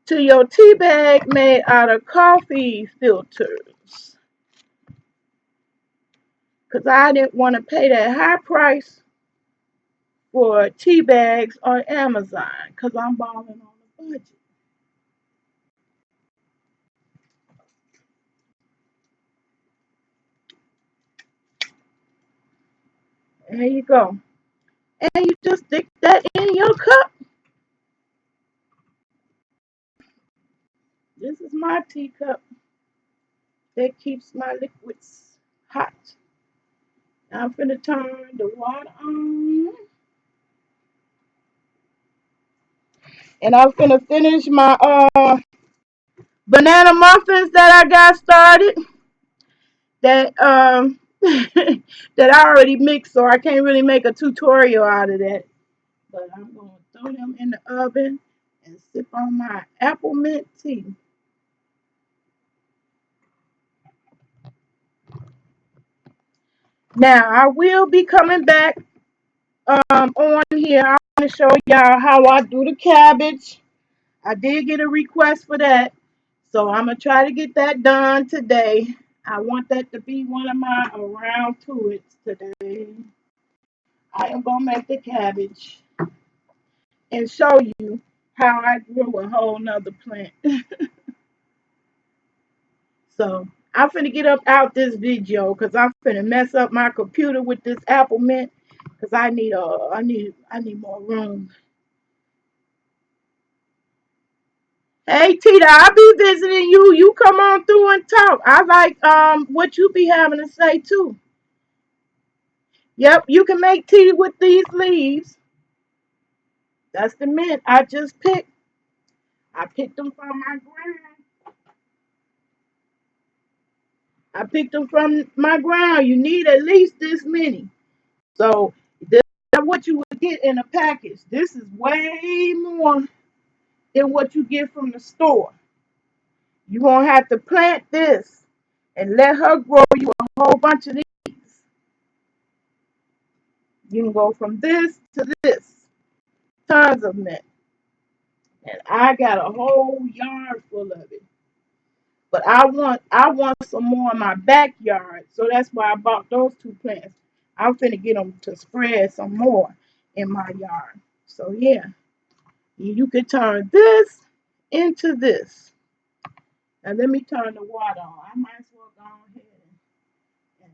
to your tea bag made out of coffee filters. Because I didn't want to pay that high price for tea bags on Amazon because I'm balling on a budget. There you go. And you just stick that in your cup. This is my teacup that keeps my liquids hot. Now I'm going to turn the water on. And I'm going to finish my banana muffins that I got started. That that I already mixed, so I can't really make a tutorial out of that. But I'm going to throw them in the oven and sip on my apple mint tea. Now I will be coming back on here. I want to show y'all how I do the cabbage. I did get a request for that, so I'm gonna try to get that done today. I want that to be one of my around to it today. I am gonna make the cabbage and show you how I grew a whole nother plant. So I'm finna get up out this video because I'm finna mess up my computer with this apple mint because I need more room. Hey Tita, I'll be visiting you. You come on through and talk. I like what you be having to say too. Yep, you can make tea with these leaves. That's the mint I just picked. I picked them from my ground. I picked them from my ground. You need at least this many. So this is what you would get in a package. This is way more than what you get from the store. You're gonna have to plant this and let her grow you a whole bunch of these. You can go from this to this. Tons of mint. And I got a whole yard full of it. But I want some more in my backyard. So that's why I bought those two plants. I'm finna get them to spread some more in my yard. So yeah, you could turn this into this. Now let me turn the water on. I might as well go ahead and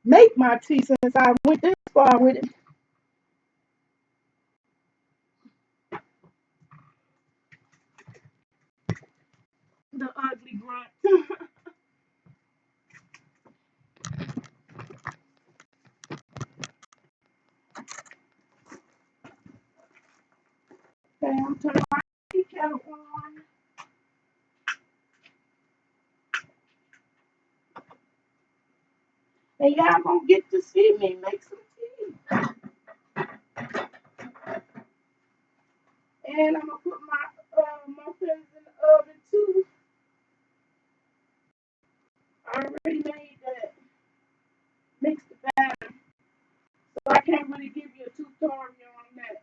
make my tea since I went this far with it. The ugly grunt. sweater on. And y'all gonna get to see me make some tea. And I'm gonna put my muffins in the oven too. I already made that mixed batter, so I can't really give you a tutorial on that.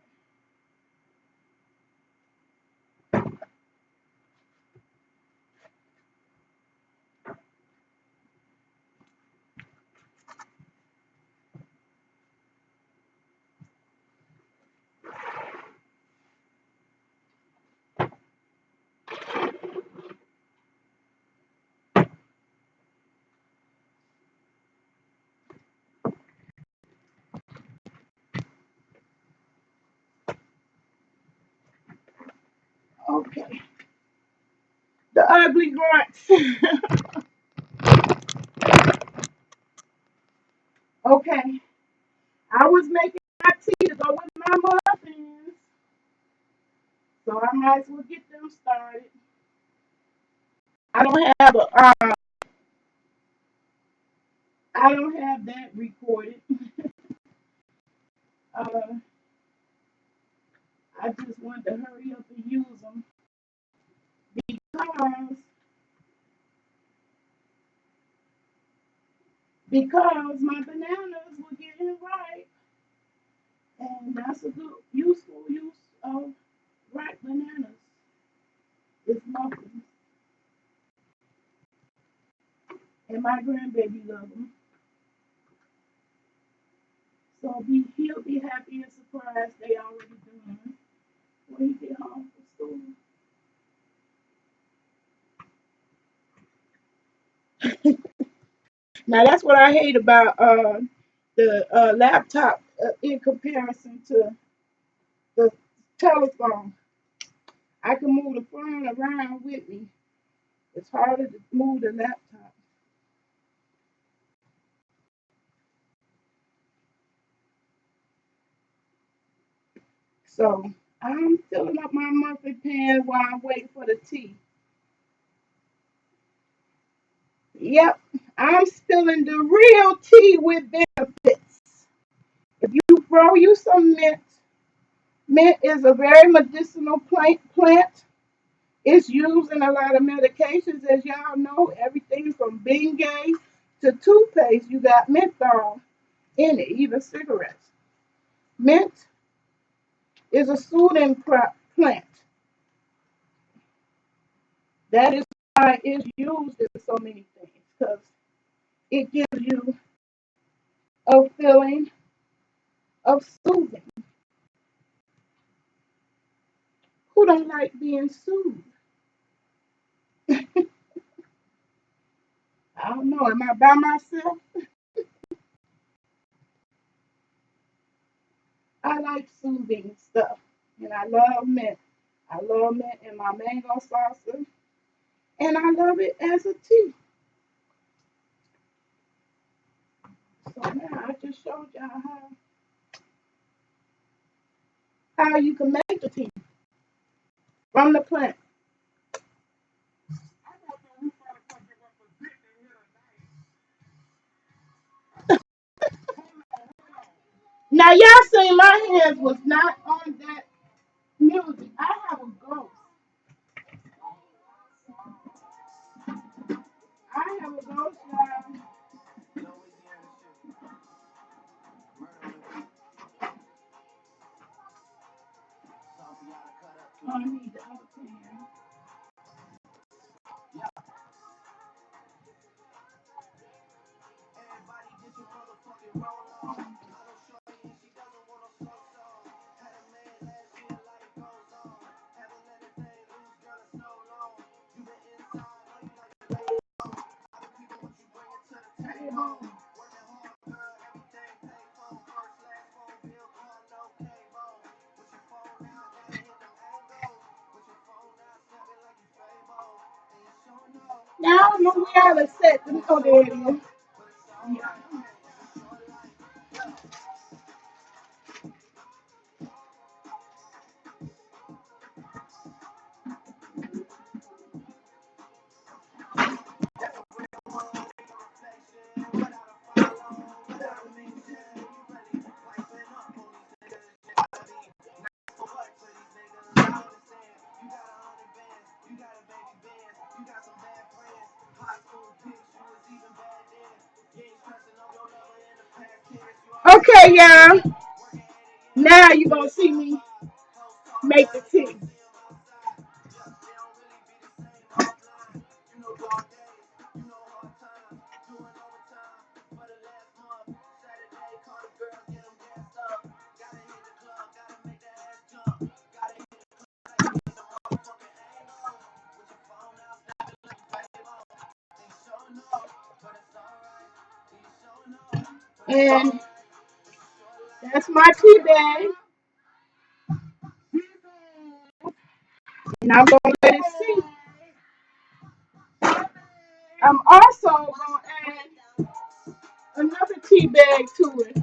Okay. The ugly grunts. Okay. I was making my tea to go with my muffins, so I might as well get them started. I don't have I don't have that recorded. Uh, I just wanted to hurry up and use them because my bananas were getting ripe, and that's a good useful use of ripe bananas. It's muffins, and my grandbaby love them. So he'll be happy and surprised they already done when he get home from school. Now that's what I hate about the laptop in comparison to the telephone. I can move the phone around with me. It's harder to move the laptop. So I'm filling up my muffin pan while I'm waiting for the tea. Yep, I'm spilling the real tea with benefits. If you grow you some mint, mint is a very medicinal plant. It's used in a lot of medications, as y'all know. Everything from Bengay to toothpaste, you got menthol in it, even cigarettes. Mint is a soothing plant. That is why it's used in so many things, because it gives you a feeling of soothing. Who don't like being soothed? I don't know. Am I by myself? I like soothing stuff, and I love mint. I love mint in my mango salsa, and I love it as a tea. So now I just showed y'all how you can make the tea from the plant. Now y'all see my hands was not on that music. I have a ghost. I have a ghost now. Louisiana shit. Murder on the beat. Something for y'all to cut up to. Oh, I need the other pan. Yeah. Everybody get your motherfucking roll on. I know shorty and she doesn't want no slow song. Had a man last year, life goes on. Haven't let a thing loose, girl, it's so long. You been inside, know you like to lay low. I been peeping what you bringing to the table. Working hard, girl, everything paid for. First, last phone bill, car, no cable. With your phone out, gotta hit them angles. With your phone out, snapping like you Fable. And you showing up, Now I don't know where y'all are set. Oh, there it is. but it's Yeah. alright. It's your life. Yeah. Okay, y'all. Now you're gonna see me make the tea. And that's my tea bag. And I'm gonna let it see. I'm also gonna add another tea bag to it.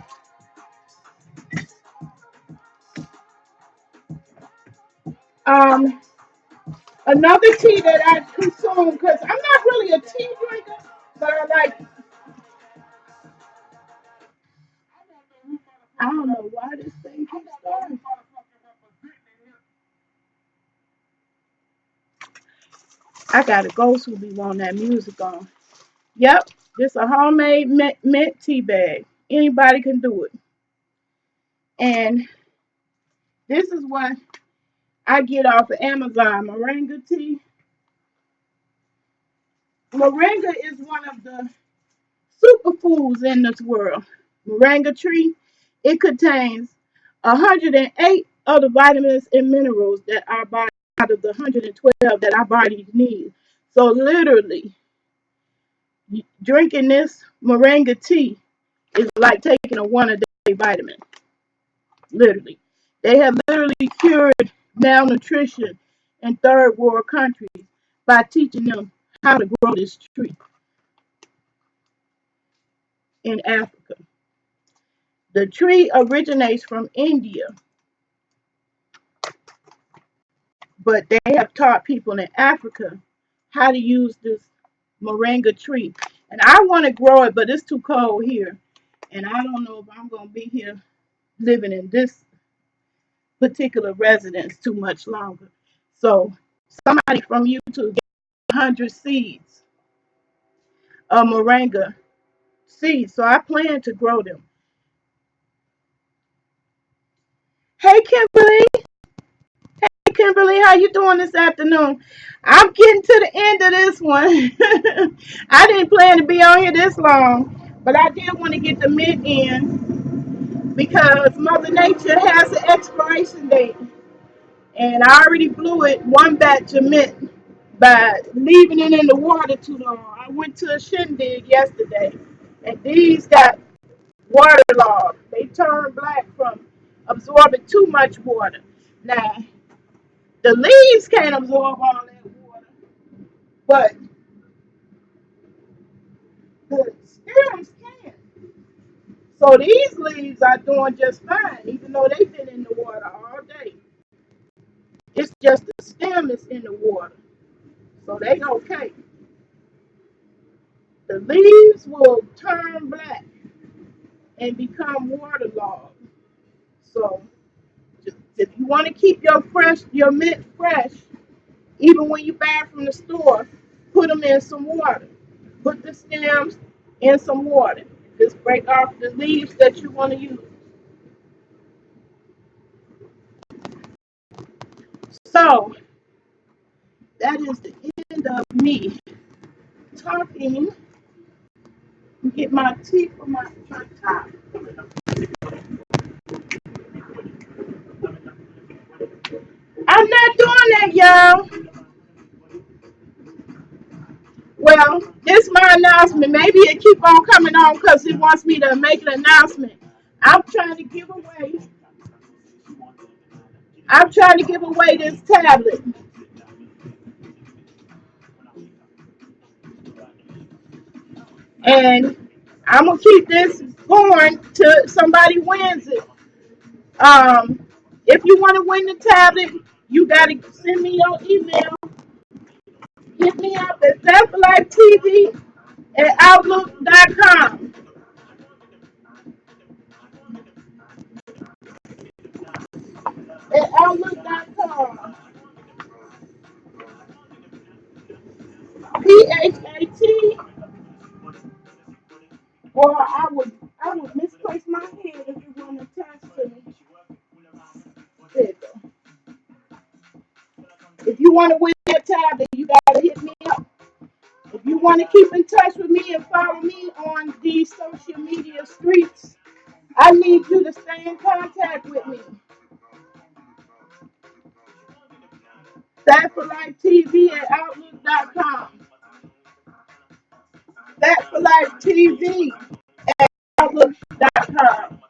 Um, Another tea that I consume because I'm not really a tea drinker, but I don't know why this thing keeps starting. I gotta go so we want that music on. Yep, this a homemade mint tea bag. Anybody can do it. And this is what I get off of Amazon. Moringa tea. Moringa is one of the superfoods in this world. Moringa tree, it contains 108 other vitamins and minerals that our body out of the 112 that our bodies need. So literally, drinking this moringa tea is like taking a one a day vitamin. Literally, they have literally cured malnutrition in third world countries by teaching them how to grow this tree in Africa. The tree originates from India, but they have taught people in Africa how to use this moringa tree. And I want to grow it, but it's too cold here. And I don't know if I'm going to be here living in this particular residence too much longer. So somebody from YouTube gave 100 seeds of moringa seeds. So I plan to grow them. Hey, Kimberly. Hey, Kimberly, how you doing this afternoon? I'm getting to the end of this one. I didn't plan to be on here this long, but I did want to get the mint in because Mother Nature has an expiration date. And I already blew it one batch of mint by leaving it in the water too long. I went to a shindig yesterday, and these got waterlogged. They turned black from absorbing too much water. Now, the leaves can't absorb all that water, but the stems can. So these leaves are doing just fine, even though they've been in the water all day. It's just the stem is in the water, so they okay. The leaves will turn black and become waterlogged. So if you want to keep your mint fresh, even when you buy from the store, put them in some water. Put the stems in some water. Just break off the leaves that you want to use. So that is the end of me talking. Get my tea from my top. I'm not doing that, y'all. Well, this is my announcement. Maybe it keep on coming on because it wants me to make an announcement. I'm trying to give away. I'm trying to give away this tablet, and I'm gonna keep this going till somebody wins it. Um, if you want to win the tablet, you gotta send me your email. Hit me up at TV at outlook.com. At outlook.com. PHAT, or I would misplace my head want to win that tablet, you gotta hit me up. If you want to keep in touch with me and follow me on these social media streets, I need you to stay in contact with me. That for Life TV at Outlook.com. That for Life TV at Outlook.com.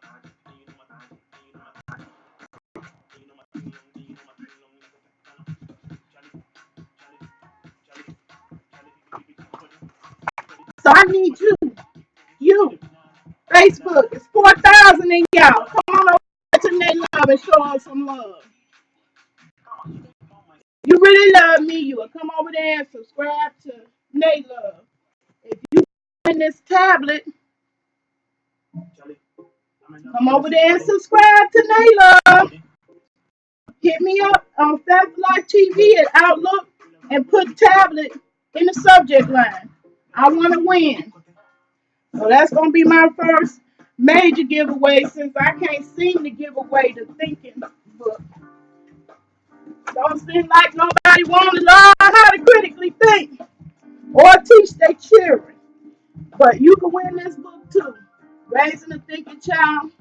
So I need you. Facebook, it's 4,000 in y'all. Come on over to Nate Love and show us some love. You really love me, you will come over there and subscribe to Nate Love. If you in this tablet, come over there and subscribe to Nate Love. Hit me up on Fab Life TV at Outlook and put tablet in the subject line. I want to win. So that's going to be my first major giveaway since I can't seem to give away the thinking book. Don't seem like nobody want to learn how to critically think or teach their children. But you can win this book too. Raising a Thinking Child.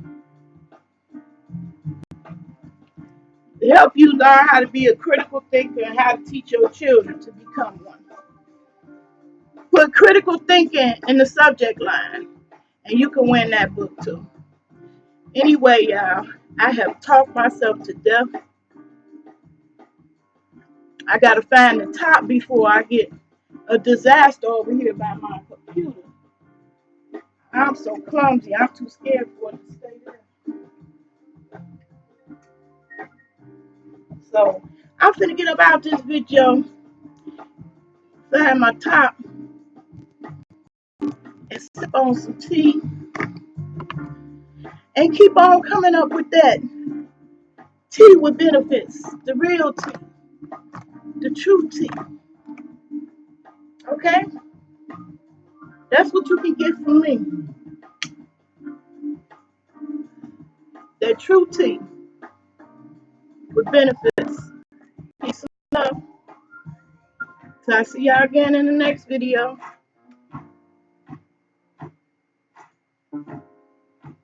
To help you learn how to be a critical thinker and how to teach your children to become one. Put critical thinking in the subject line, and you can win that book too. Anyway, y'all, I have talked myself to death. I gotta find the top before I get a disaster over here by my computer. I'm so clumsy. I'm too scared for it to stay there. So I'm finna get up out this video, find my top, and sip on some tea, and keep on coming up with that tea with benefits, the real tea, the true tea. Okay? That's what you can get from me. That true tea with benefits. Peace and love. So I see y'all again in the next video.